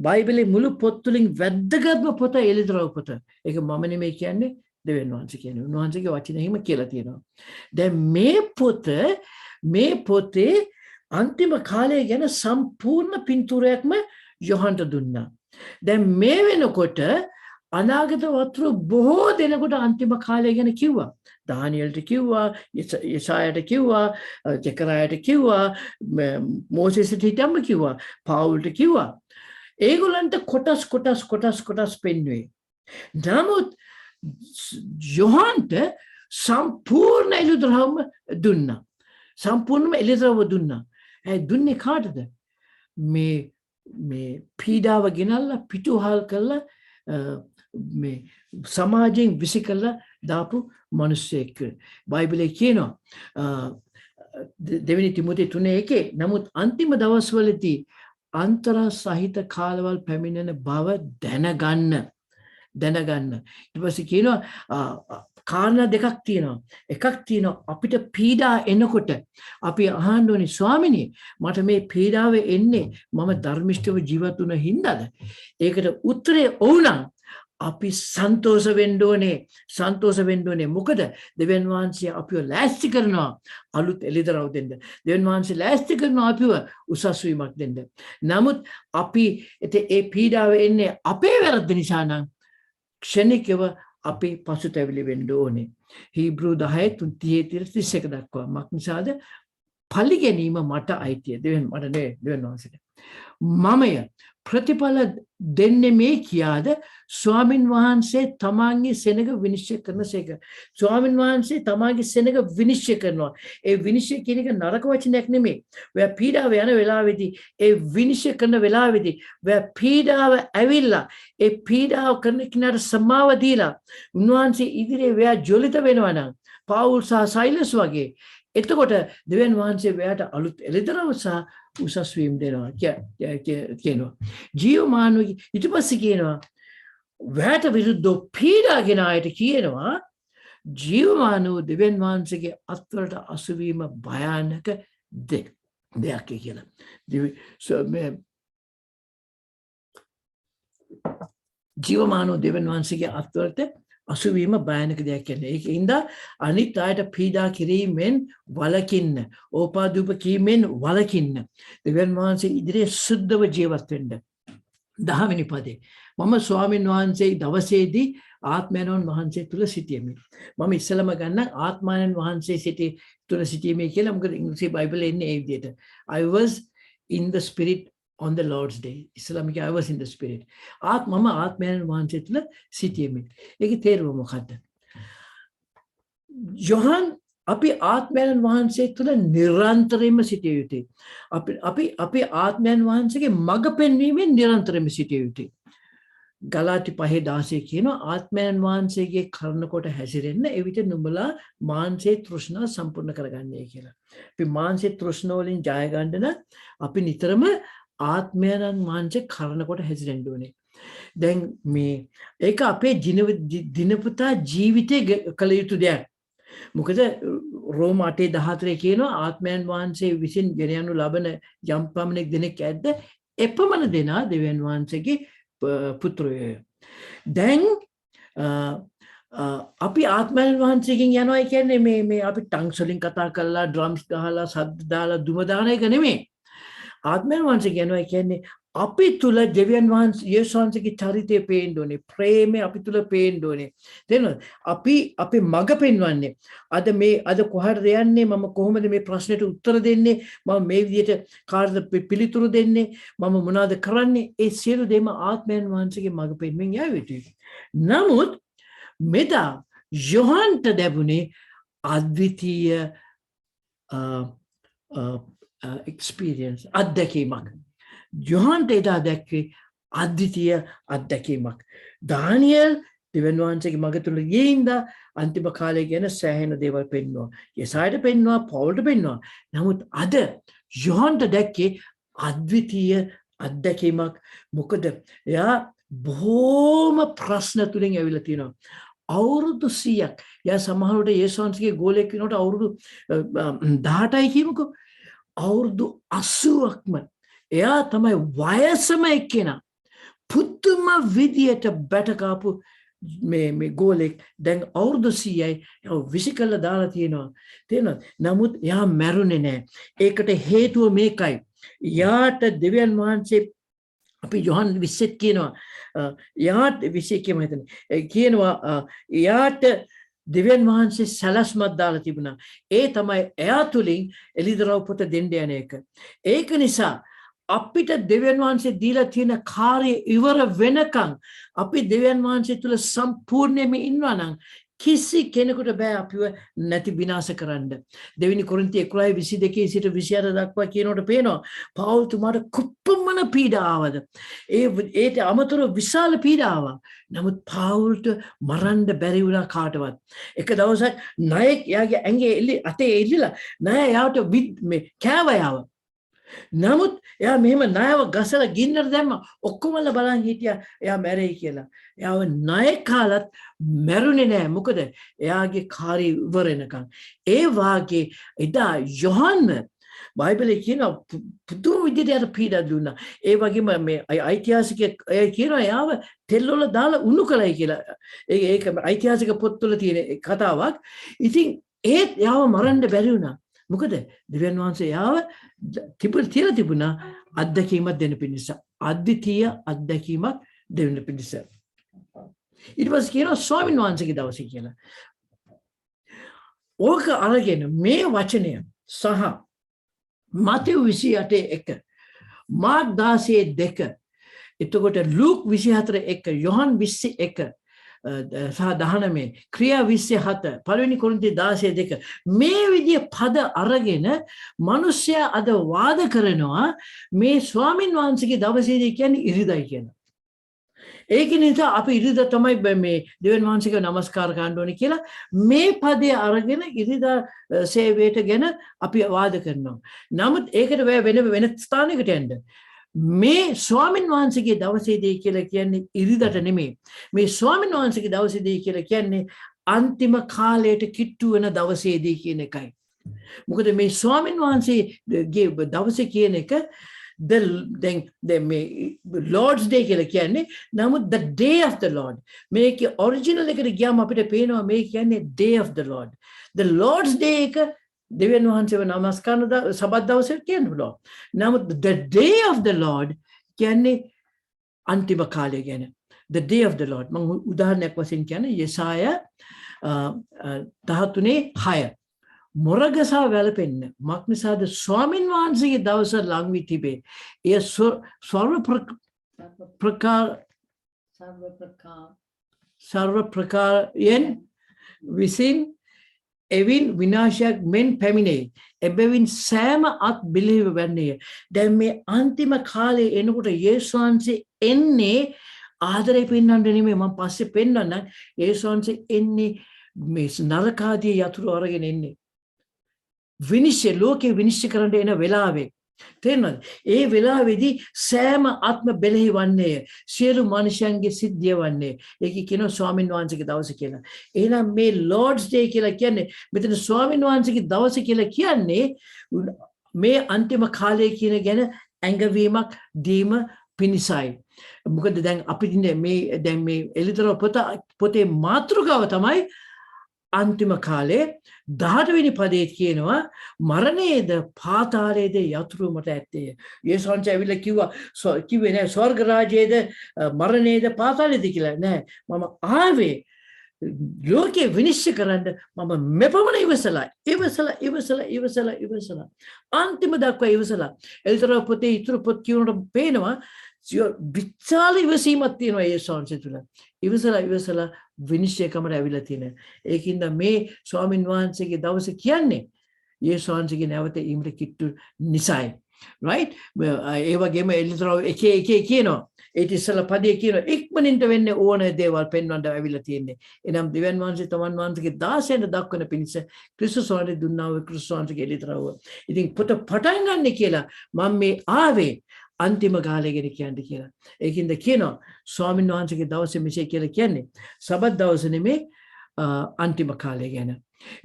බයිබලයේ මුළු පොත් තුලින් වැදගත්ම පොත එළිදරව් පොත. ඒක මම නෙමෙයි කියන්නේ දෙවියන් වහන්සේ කියන්නේ. උන්වහන්සේගේ වචනයෙම කියලා තියෙනවා. දැන් මේ පොතේ අන්තිම කාලය ගැන සම්පූර්ණ පින්තූරයක්ම යොහන්ට දුන්නා. දැන් මේ වෙනකොට අනාගත වතුරු බොහෝ දෙනෙකුට අන්තිම කාලය ගැන කිව්වා. දානියල්ට කිව්වා, යසායට කිව්වා, ජෙකරායට කිව්වා, මෝසෙස්ට හිටම්ම කිව්වා, පවුල්ට කිව්වා. ඒගොල්ලන්ට කොටස් පෙන්වුවේ. නමුත් යොහන්ට සම්පූර්ණ එළිදරව්ම දුන්නා. සම්පූර්ණම එළිදරව්ව දුන්නා. ඒ දුන්නේ කාටද? මේ පීඩාව ගෙනල්ලා පිටුහල් කරලා මේ සමාජයෙන් විසි කරලා දාපු මිනිස්සෙක්. බයිබලයේ කියනවා දෙවෙනි තිමෝති 3:1 නමුත් අන්තිම දවස්වලදී අන්තරා සහිත කාලවල පැමිණෙන බව දැනගන්න. ඊට පස්සේ කියනවා කාරණා දෙකක් තියෙනවා. එකක් තියෙනවා අපිට පීඩා එනකොට අපි අහන්න ඕනේ ස්වාමිනේ මට මේ පීඩාව එන්නේ මම ධර්මිෂ්ඨව ජීවත් වුණ හින්දාද? ඒකට උත්තරේ ඔව් නම් අපි සන්තෝෂ වෙන්න ඕනේ. මොකද දෙවියන් වහන්සේ අපිව ලෑස්ති කරනවා අලුත් එළිදරව් දෙන්න. දෙවියන් වහන්සේ ලෑස්ති කරනවා අපිව උසස් වීමක් දෙන්න. නමුත් අපි ඒ පීඩාව එන්නේ අපේ වැරද්ද නිසා නම් ක්ෂණිකව අපි පසුතැවිලි වෙන්න ඕනේ. හීබ්‍රු 10:31 දක්වා. මක් නිසාද? පලි ගැනීම මට අයිතිය. දෙවියන් වහන්සේට. මමය ප්‍රතිඵල දෙන්නේ මේ කියාද ස්වාමින් වහන්සේ තමාගේ සෙනග විනිශ්චය කරනසේක. ස්වාමින් වහන්සේ තමාගේ සෙනග විනිශ්චය කරනවා. ඒ විනිශ්චය කියන එක නරක වචනයක් නෙමෙයි. ඔය පීඩාව යන වෙලාවේදී ඒ විනිශ්චය කරන වෙලාවේදී ඔය පීඩාව ඇවිල්ලා ඒ පීඩාව කරන කෙනාට සමාව දීලා උන්වහන්සේ ඉදිරියේ ඔයා ජොලිත වෙනවා නම් පවුල් සහ සයිලස් වගේ එතකොට දෙවියන් වහන්සේ ඔයාට අලුත් එළිදරව් සහ උසස් වීම දෙනවා කියනවා. ජීවමානවගේ ඊට පස්සේ කියනවා ඔයාට විරුද්ධව පීඩාගෙන අයට කියනවා ජීවමානව දෙවියන් වහන්සේගේ අත්වලට අසුවීම භයානක දෙයක් කියලා. ජීවමානව දෙවියන් වහන්සේගේ අත්වලට අසුවීම භයානක දෙයක් කියන්නේ. ඒකින්ද අනිත් අයට පීඩා කිරීමෙන් වළකින්න, ඕපාදූප කීමෙන් වළකින්න. දෙවියන් වහන්සේ ඉදිරියේ සුද්ධව ජීවත් වෙන්න. 10 වෙනි පදේ. මම ස්වාමීන් වහන්සේ දවසේදී ආත්මයන්වන් වහන්සේ තුල සිටියෙමි. මම ඉස්සලම ගන්න ආත්මයන් වහන්සේ තුල සිටියෙමි කියලා. මොකද ඉංග්‍රීසි බයිබලයේ ඉන්නේ ඒ විදිහට. I was in the spirit on the Lord's day. Islamic I was in the spirit. මම ආත්මයන් වහන්සේ තුල සිටියෙමි. ඒකේ තේරුම මොකද්ද? යොහන් අපි ආත්මයන් වහන්සේ තුල නිරන්තරයෙන්ම සිටිය යුතුයි. අපි ආත්මයන් වහන්සේගේ මඟ පෙන්වීමෙන් නිරන්තරයෙන්ම සිටිය යුතුයි. ගලාති 5:16 කියනවා ආත්මයන් වහන්සේගේ කරන කොට හැසිරෙන්න එවිට නුඹලා මාංශේ තෘෂ්ණා සම්පූර්ණ කරගන්නේ කියලා. අපි මාංශේ තෘෂ්ණ වලින් ජය ගන්න අපි නිතරම ආත්මයන් වහන්සේ කරන කොට හැසිරෙන්න ඕනේ. දැන් මේ ඒක අපේ දිනපතා ජීවිතේ කළ යුතු දෙයක්. මොකද රෝම 8:14 කියනවා ආත්මයන් වහන්සේ විසින් ගෙන යනු ලබන යම් පමණක් දෙනෙක් ඇද්ද එපමණ දෙනා දෙවියන් වහන්සේගේ පුත්‍රයෝ. දැන් අපි ආත්මයන් වහන්සේගෙන් යනවා කියන්නේ මේ අපි ටංග්ස් වලින් කතා කරලා ඩ්‍රම්ස් ගහලා සද්ද දාලා දුම දාන එක නෙමෙයි. ආත්මයන් වහන්සේ කියනවා කියන්නේ අපි තුල දෙවියන් වහන්සේ යේසුස් වහන්සේගේ චරිතය පේන්න ඕනේ. ප්‍රේමය අපි තුල පේන්න ඕනේ. තේරෙනවද? අපි මඟ පෙන්වන්නේ. අද කොහටද යන්නේ? මම කොහොමද මේ ප්‍රශ්නෙට උත්තර දෙන්නේ? මම මේ විදිහට කාටද පිළිතුරු දෙන්නේ? මම මොනවද කරන්නේ? ඒ සියලු දේම ආත්මයන් වහන්සේගේ මඟ පෙන්වීම යා යුතුයි. නමුත් මෙදා යොහන්ට ලැබුණේ අද්විතීය experience අත්දැකීමක්. යොහන්ට එදා දැක්කේ අද්විතීය අත්දැකීමක්. දානියෙල් දෙවියන් වහන්සේගේ මඟ තුල ගිහින්ද අන්තිම කාලේ ගැන සෑහෙන දේවල් පෙන්වනවා. යසායට පෙන්වනවා, පවුල්ට පෙන්වනවා. නමුත් අද යොහන්ට දැක්කේ අද්විතීය අත්දැකීමක්. මොකද එයා බොහෝම ප්‍රශ්න තුලින් ඇවිල්ලා තියෙනවා. අවුරුදු 100ක්. යා සමහරවිට යේසුස් වහන්සේගේ ගෝලෙක් වෙනකොට අවුරුදු 18යි කියමුකෝ. අවුරුදු 80ක්ම එයා තමයි වයසම එක්කෙනා. පුදුම විදියට බැටකාපු මේ ගෝලෙක් දැන් අවුරුදු 100යි විසි කළා දාලා තියෙනවා. තේරෙනවද? නමුත් එයා මැරුණේ නැහැ. ඒකට හේතුව මේකයි. යාට දෙවියන් වහන්සේ අපි යොහන් 20 කියනවා යාට 20 කියම හිතන්නේ කියනවා යාට දෙවියන් වහන්සේ සැලැස්මක් දාලා තිබුණා. ඒ තමයි එයා තුලින් එලිදරව් පොත දෙන්න යන එක. ඒක නිසා අපිට දෙවියන් වහන්සේ දීලා තියෙන කාර්ය ඉවර වෙනකන් අපි දෙවියන් වහන්සේ තුල සම්පූර්ණයෙන්ම ඉන්නවා නම් කිසි කෙනෙකුට බෑ අපිව නැති විනාශ කරන්න. දෙවෙනි කොරින්ති 11:22 සිට 28 දක්වා කියනකොට පේනවා පවුල් තුමාට කුප්පමණ පීඩා ආවද. ඒට අමතරව විශාල පීඩාවක්. නමුත් පවුල්ට මරන්න බැරි වුණා කාටවත්. එක දවසක් ණයෙක් යාගේ ඇඟේ අතේ එල්ලිලා ණය යාට මේ කෑවයාව. නමුත් එයා මෙහෙම ණයව ගසලා ගින්නට දැම්ම ඔක්කොමලා බලන් හිටියා එයා මැරෙයි කියලා. එයාව ණය කාලත් මැරුණේ නෑ. මොකද එයාගේ කාර්ය ඉවර වෙනකන්. ඒ වාගේ එදා යොහන්න බයිබලයේ කියන පුදුම විදිහට පීඩා දුන්නා. ඒ වගේම මේ ඓතිහාසික කියනවා එයාව තෙල් වල දාලා උණු කළයි කියලා. ඒක ඓතිහාසික පොත්වල තියෙන කතාවක්. ඉතින් ඒත් එයාව මරන්න බැරි වුණා. මොකද දෙවියන් වහන්සේ යාව තියලා තිබුණා අත්දැකීමක් දෙන්න පිණිස. අද්විතීය අත්දැකීමක් දෙන්න පිණිස. ඊට පස්සේ කියනවා ස්වාමීන් වහන්සේගේ දවසේ කියලා. ඕක අරගෙන මේ වචනය සහ මතෙව් 28:1 මාර්ක් 16:2 එතකොට ලූක් 24:1 යොහන් 20:1 සහ 19 ක්‍රියා 27 පළවෙනි කොරින්ති 16:2 මේ විදිය පද අරගෙන මිනිස්සයා අද වාද කරනවා මේ ස්වාමින් වහන්සේගේ දවසේදී කියන්නේ ඉරිදයි කියලා. ඒක නිසා අපි ඉරිදා තමයි මේ දෙවියන් වහන්සේගේ নমස්කාර කරන්න ඕනේ කියලා මේ පදේ අරගෙන ඉරිදා සේවයට ගැන අපි වාද කරනවා. නමුත් ඒකට වෙන ස්ථානයකට යන්න මේ ස්වාමින් වහන්සේගේ දවසේදී කියලා කියන්නේ ඉරිදට නෙමෙයි. මේ ස්වාමින් වහන්සේගේ දවසේදී කියලා කියන්නේ අන්තිම කාලයට කිට්ටු වෙන දවසේදී කියන එකයි. මොකද මේ ස්වාමින් වහන්සේගේ දවසේ කියන එක මේ Lord's Day කියලා කියන්නේ නමුත් the day of the Lord. මේකේ ඔරිජිනල් එකට ගියාම අපිට පේනවා මේ කියන්නේ day of the Lord. The Lord's Day එක දෙවියන් වහන්සේව නමස්කාර සබත් දවසේ කියන්න පුළුවන්. නමුත් the day of the Lord කියන්නේ අන්තිම කාලය ගැන. The day of the Lord. මම උදාහරණයක් වශයෙන් කියන්නේ යෙසාය 13:6. මොරගසා වැළපෙන්න මක්නිසාද ස්වාමින් වහන්සේගේ දවස ලං වී තිබේ. එය සර්ව ප්‍රකාරයෙන් විසින් එවින් විනාශයක් මෙන් පැමිණේ. එබැවින් සෑම අත් බිලිව වන්නේ. දැන් මේ අන්තිම කාලේ එනකොට යේසුස් වහන්සේ එන්නේ ආදරේ පෙන්වන්න නෙමෙයි. මම පස්සේ පෙන්වන්න යේසුස් වහන්සේ එන්නේ මේ නරකාදී යතුරු අරගෙන එන්නේ. විනිශ්චය ලෝකේ විනිශ්චය කරන්න එන වෙලාවේ තේරෙනවද? ඒ වෙලාවේදී සෑම ආත්ම බෙලෙහි වන්නේ සියලු මනුෂ්‍යයන්ගේ සිද්ධිය වන්නේ. ඒක කියනවා ස්වාමීන් වහන්සේගේ දවස කියලා. එහෙනම් මේ Lord's Day කියලා කියන්නේ මෙතන ස්වාමීන් වහන්සේගේ දවස කියලා කියන්නේ මේ අන්තිම කාලය කියන ගැන ඇඟවීමක් දීම පිණිසයි. මොකද දැන් අපි මේ එලිදරව් පොතේ මාතෘකාව තමයි අන්තිම කාලේ 18 වෙනි පදයේ කියනවා මරණයේද පාතාලයේද යතුරු මත ඇත්තේ. යේසුස් වහන්සේ ඇවිල්ලා කිව්වේ නෑ ස්වර්ග රාජ්‍යයේද මරණයේද පාතාලයේද කියලා නෑ. මම ආවේ ලෝකේ විනිශ්චය කරන්න. මම මෙපමණ ඉවසලා අන්තිම දක්වා ඉවසලා. එලිදරව් පොතේ ඉතුරු පොත් කියනකොට පේනවා විශාල ඉවසීමක් තියෙනවා යේසුස් වහන්සේ තුල. ඉවසලා විනිශ්චයකමට ඇවිල්ලා තියෙන. ඒකින්ද මේ ස්වාමින් වහන්සේගේ දවස කියන්නේ යේසුස් වහන්සේගේ නැවත ඊමට කිට්ටු නිසායි. right? ඒ වගේම එලිදරව් එක කියනවා. ඒත් ඉස්සලා පදේ කියනවා ඉක්මනින්ට වෙන්නේ ඕන දේවල් පෙන්වන්න ඇවිල්ලා තියෙන්නේ. එනම් දෙවියන් වහන්සේ තමන් වහන්සේගේ 16 දක්වන පිණිස ක්‍රිස්තුස් වහන්සේ දුන්නා වූ ක්‍රිස්තුස් වහන්සේගේ එලිදරව්. ඉතින් පොත පටන් ගන්න කියලා මම මේ ආවේ අන්තිම කාලය ගැන කියන්නේ කියලා. ඒකින්ද කියනවා ස්වාමීන් වහන්සේගේ දවසේ මෙසේ කියලා කියන්නේ සබත් දවස නෙමේ අන්තිම කාලය ගැන.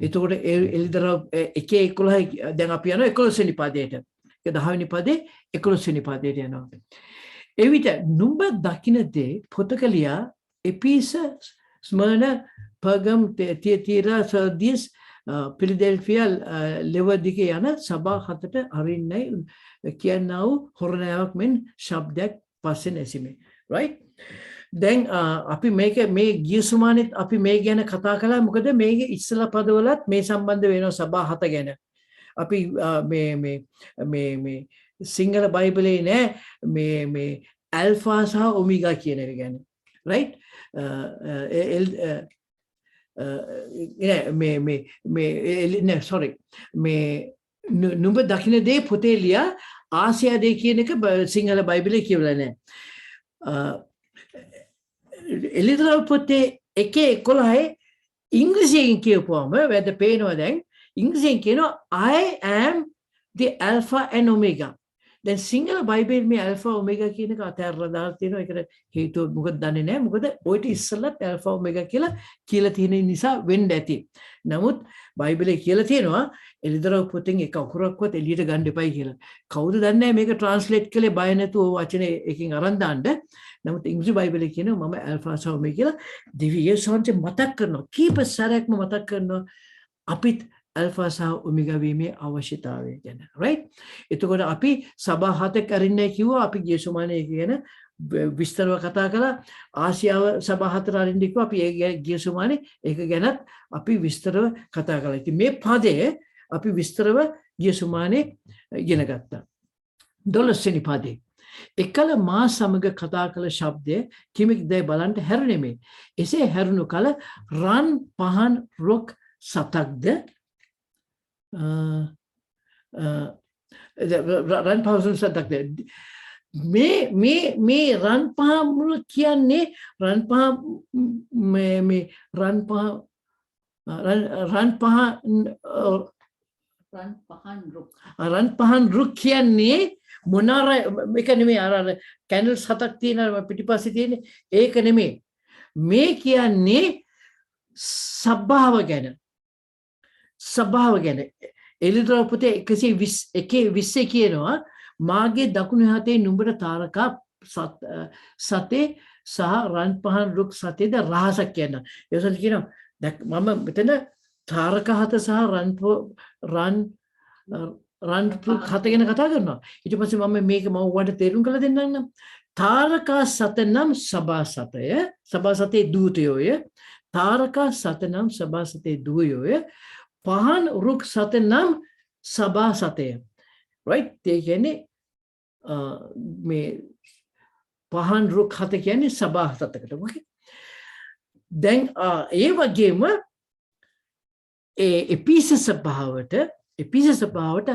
එතකොට එලිදරව් 1:11 දැන් අපි යනවා 11 වෙනි පදයට. 10 වෙනි පදේ 11 වෙනි පදයට යනවා. එවිට නුඹ දකින්න දේ පොතක ලියා එපිස Smyrna, Pergam, Thyatira, Sardis, Philadelphia, Laodicea යන සභා හතට අරින්නයි කියනවා හොරණාවක් මෙන් ශබ්දයක් පස්සේ නැසීමේ. Right? දැන් අපි මේ ගිය සුමානෙත් අපි මේ ගැන කතා කළා. මොකද මේක ඉස්සලා පදවලත් මේ සම්බන්ධ වෙනවා සභා හත ගැන. අපි මේ සිංහල බයිබලේ නෑ මේ ඇල්ෆා සහ ඔමෙගා කියන එක ගැන. Right? Sorry. නුඹ දකින්න දේ පොතේ ලියා ආසියා දේ කියන එක සිංහල බයිබලේ කියවලා නැහැ. එළිදරව් පොතේ 1:11 ඉංග්‍රීසියෙන් කියපුවම වැද පේනවා දැන් ඉංග්‍රීසියෙන් කියනවා I am the alpha and omega. දැන් සිංහල බයිබලයේ මේ alpha omega කියන එක අතහැරලා දාලා තියෙනවා. ඒකට හේතුව මොකද දන්නේ නැහැ. මොකද ඔයිට ඉස්සෙල්ලත් alpha omega කියලා තියෙන නිසා වෙන්න ඇති. නමුත් බයිබලයේ කියලා තියෙනවා එළිදරව් පොතෙන් එක අකුරක්වත් එළියට ගන්න එපයි කියලා. කවුද දන්නේ මේක ට්‍රාන්ස්ලේට් කළේ බය නැතුව වචනේ එකකින් අරන් දාන්න. නමුත් ඉංග්‍රීසි බයිබලයේ කියනවා මම alpha සහ omega කියලා දෙවියන් වහන්සේ මතක් කරනවා. කීප සැරයක්ම මතක් කරනවා අපිත් alpha සහ omega වීමේ අවශ්‍යතාවය ගැන. Right? එතකොට අපි සභා හතක් අරින්නයි කිව්වා. අපි ගිය සුමානේ කියන විස්තරව කතා කළා. ආසියාව සභා හතර අරින්න කිව්වා. අපි ඒ ගිය සුමානේ ඒක ගැනත් අපි විස්තරව කතා කළා. ඉතින් මේ පදයේ අපි විස්තරව ගිය සුමානේ ඉගෙන ගත්තා. 12 වෙනි පදේ එකල මා සමග කතා කළ ශබ්දය කිමෙක්දයි බලන්න හැරුණෙමි. එසේ හැරුණු කල රන් පහන් රොක් සතක්ද රන් පහන් සතක්ද මේ රන් පහන් කියන්නේ රන් පහන් රුක් කියන්නේ මොනාර මේක නෙමෙයි අර කැන්ඩල්ස් හතක් තියෙන පිටිපස්සේ තියෙන ඒක නෙමෙයි. මේ කියන්නේ සබ්බාව ගැන එළිදරව් පොතේ 120 කියනවා මාගේ දකුණු හතේ නුඹට තාරකා සතේ සහ රන් පහන් රුක් සතේද රහසක් කියන. ඒසල් කියනවා මම මෙතන තාරකා හත සහ රන් හත ගැන කතා කරනවා. ඊට පස්සේ මම මේක ඔයාලට තේරුම් කරලා දෙන්නම්. තාරකා සත නම් සභා සතේ දූතයෝය. තාරකා සත නම් සභා සතේ දූතයෝය. පහන් රුක් සත නම් සභා සතය. Right? ඒ කියන්නේ මේ පහන් රුක් හත කියන්නේ සභා හතකට. Okay? දැන් ඒ වගේම එපිස සභාවට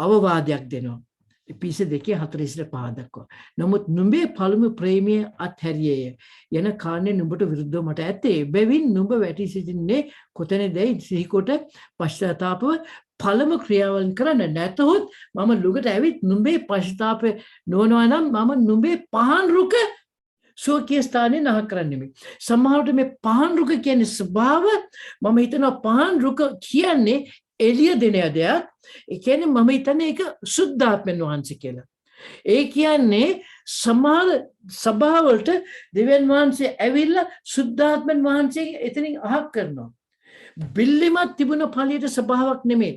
අවවාදයක් දෙනවා. එපිස 2:4-5 දක්වා. නමුත් නුඹේ පළමු ප්‍රේමයේ අත්හැරියේය යන කාරණේ නුඹට විරුද්ධව මට ඇත්තේ. බැවින් නුඹ වැටි සිටින්නේ කොතැනදයි සිහිකොට පශ්චාත්තාපව පළමු ක්‍රියාවලින් කරන්න. නැතහොත් මම ළඟට ඇවිත් නුඹේ පශ්චාත්තාපය නොවනවා නම් මම නුඹේ පහන් රුක සෝකී ස්ථානේ නහ කරන්නෙමි. සමහරවිට මේ පහන් රුක කියන්නේ ස්වභාව. මම හිතනවා පහන් රුක කියන්නේ එළිය දෙන දෙයක්. ඒ කියන්නේ මම හිතන්නේ ඒක සුද්ධාත්මයන් වහන්සේ කියලා. ඒ කියන්නේ සමහර සභාවලට දෙවියන් වහන්සේ ඇවිල්ලා සුද්ධාත්මයන් වහන්සේ එතනින් අහක් කරනවා. බිල්ලිමත් තිබුණ ඵලයට සභාවක් නෙමෙයි.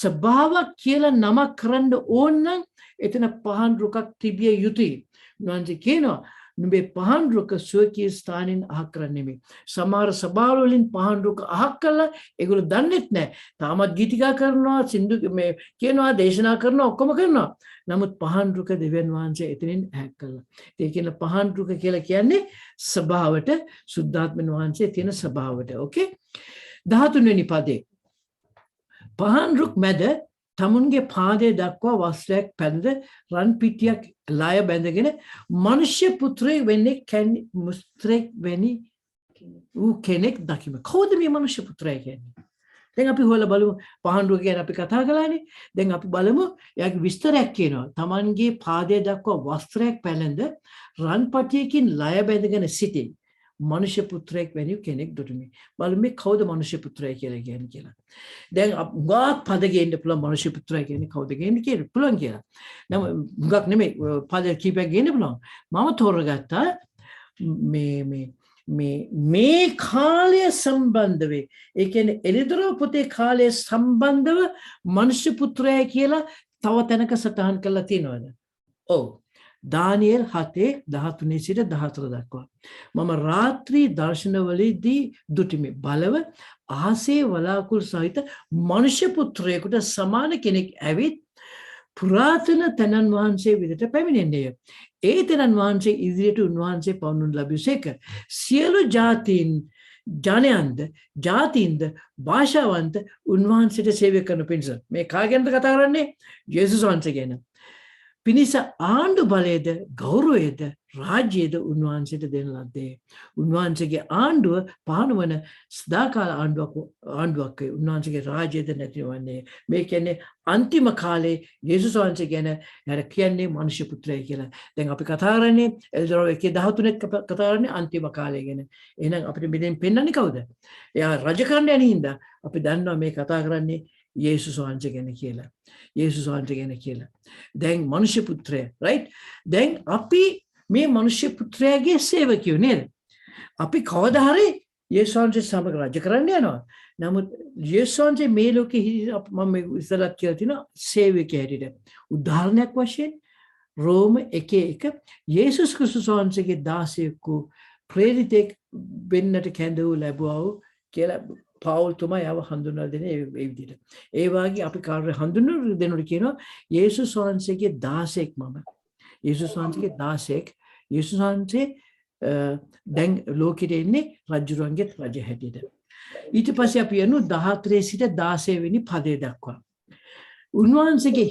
සභාවක් කියලා නමක් කරන්න ඕන නම් එතන පහන් රුකක් තිබිය යුතුයි. වහන්සේ කියනවා නුඹේ පහන් රුක සෝකී ස්ථානින් අහක් කරන්නෙමි. සමහර සභාවල වලින් පහන් රුක අහක් කළා ඒගොල්ලෝ දන්නෙත් නැහැ. තාමත් ගීතිකා කරනවා, සින්දු මේ කියනවා, දේශනා කරනවා, ඔක්කොම කරනවා. නමුත් පහන් රුක දෙවියන් වහන්සේ එතනින් අහක් කළා. ඒ කියන පහන් රුක කියලා කියන්නේ සභාවට, සුද්ධාත්මයන් වහන්සේ තියෙන සභාවට. ඕකේ? 13 වෙනි පදේ පහන් රුක් මැද තමුන්ගේ පාදයේ දක්වා වස්ත්‍රයක් පැනද රන් පිටියක් ලාය බැඳගෙන මනුෂ්‍ය පුත්‍රයෙක් වෙන්නේ කෙනෙක් දකිම. කවුද මේ මනුෂ්‍ය පුත්‍රයා කියන්නේ? දැන් අපි හොයලා බලමු. පහන් රුක ගැන අපි කතා කළානේ. දැන් අපි බලමු එයාගේ විස්තරයක් කියනවා. තමන්ගේ පාදයේ දක්වා වස්ත්‍රයක් පැනඳ රන් පටියකින් ලාය බැඳගෙන සිටි මනුෂ්‍ය පුත්‍රයෙක් වැනි කෙනෙක් දුටුමි. බලමු මේ කවුද මනුෂ්‍ය පුත්‍රයා කියලා. දැන් ගාත් පද ගේන්න පුළුවන් මනුෂ්‍ය පුත්‍රයා කියන්නේ කවුද කියන්නේ පුළුවන් කියලා. නම් ගාක් නෙමෙයි පද කීපයක් ගේන්න පුළුවන්. මම තෝරගත්තා මේ මේ කාලය සම්බන්ධවේ ඒ කියන්නේ එළිදරව් පොතේ කාලය සම්බන්ධව මනුෂ්‍ය පුත්‍රයා කියලා තව තැනක සටහන් කරලා තියෙනවද? ඔව්. දානියෙල් 7:13 සිට 14 දක්වා. මම රාත්‍රී දර්ශනවලදී දුටිමි. බලව ආසේ වලාකුළු සහිත මනුෂ්‍ය පුත්‍රයෙකුට සමාන කෙනෙක් ඇවිත් පුරාතන තනන් වහන්සේ විදිහට පැමිණෙන්නේය. ඒ තනන් වහන්සේ ඉදිරියට උන්වහන්සේ පවන්වනු ලැබුසේක. සියලු ජාතීන්ද භාෂාවන්ත උන්වහන්සේට සේවය කරන පිණිස. මේ කාගෙන්ද කතා කරන්නේ? යේසුස් වහන්සේ ගැන. පිණිස ආණ්ඩු බලයේද ගෞරවයේද රාජ්‍යයේද උන්වහන්සේට දෙන ලද්දේ. උන්වහන්සේගේ ආණ්ඩුව පහනවන සදාකාල ආණ්ඩුවක් වේ. උන්වහන්සේගේ රාජ්‍යයද නැතිවන්නේ. මේ කියන්නේ අන්තිම කාලේ යේසුස් වහන්සේ ගැන යර කියන්නේ මනුෂ්‍ය පුත්‍රය කියලා. දැන් අපි කතා කරන්නේ එල්දරෝ 1:13 කතා කරන්නේ අන්තිම කාලය ගැන. එහෙනම් අපිට මෙතෙන් පෙන්වන්නේ කවුද? එයා රජ කරන්න යන හින්දා අපි දන්නවා මේ කතා කරන්නේ යේසුස් වහන්සේ ගැන කියලා. යේසුස් වහන්සේ ගැන කියලා. දැන් මනුෂ්‍ය පුත්‍රය, right? දැන් අපි මේ මනුෂ්‍ය පුත්‍රයාගේ සේවකයෝ නේද? අපි කවදා හරි යේසුස් වහන්සේ සමග රජ කරන්න යනවා. නමුත් යේසුස් වහන්සේ මේ ලෝකෙ මම ඉස්සරහට කියලා තිනවා සේවකයෙක් හැටියට. උදාහරණයක් වශයෙන් රෝම 1:1 යේසුස් ක්‍රිස්තුස් වහන්සේගේ දාසයෙකු ප්‍රේරිතෙක් වෙන්නට කැඳවු ලැබුවා කියලා පවුල් තුමා යව හඳුන්වලා දෙන ඒ විදිහට. ඒ වගේ අපි කාර්ය හඳුන්වලා දෙනකොට කියනවා යේසුස් වහන්සේගේ දාසයෙක් මම. යේසුස් වහන්සේගේ දාසයෙක්. යේසුස් වහන්සේ දැන් ලෝකෙට ඉන්නේ රජුරුවන්ගේ රජ හැටියට. ඊට පස්සේ අපි යනු 14 සිට 16 වෙනි පදේ දක්වා. උන්වහන්සේගේ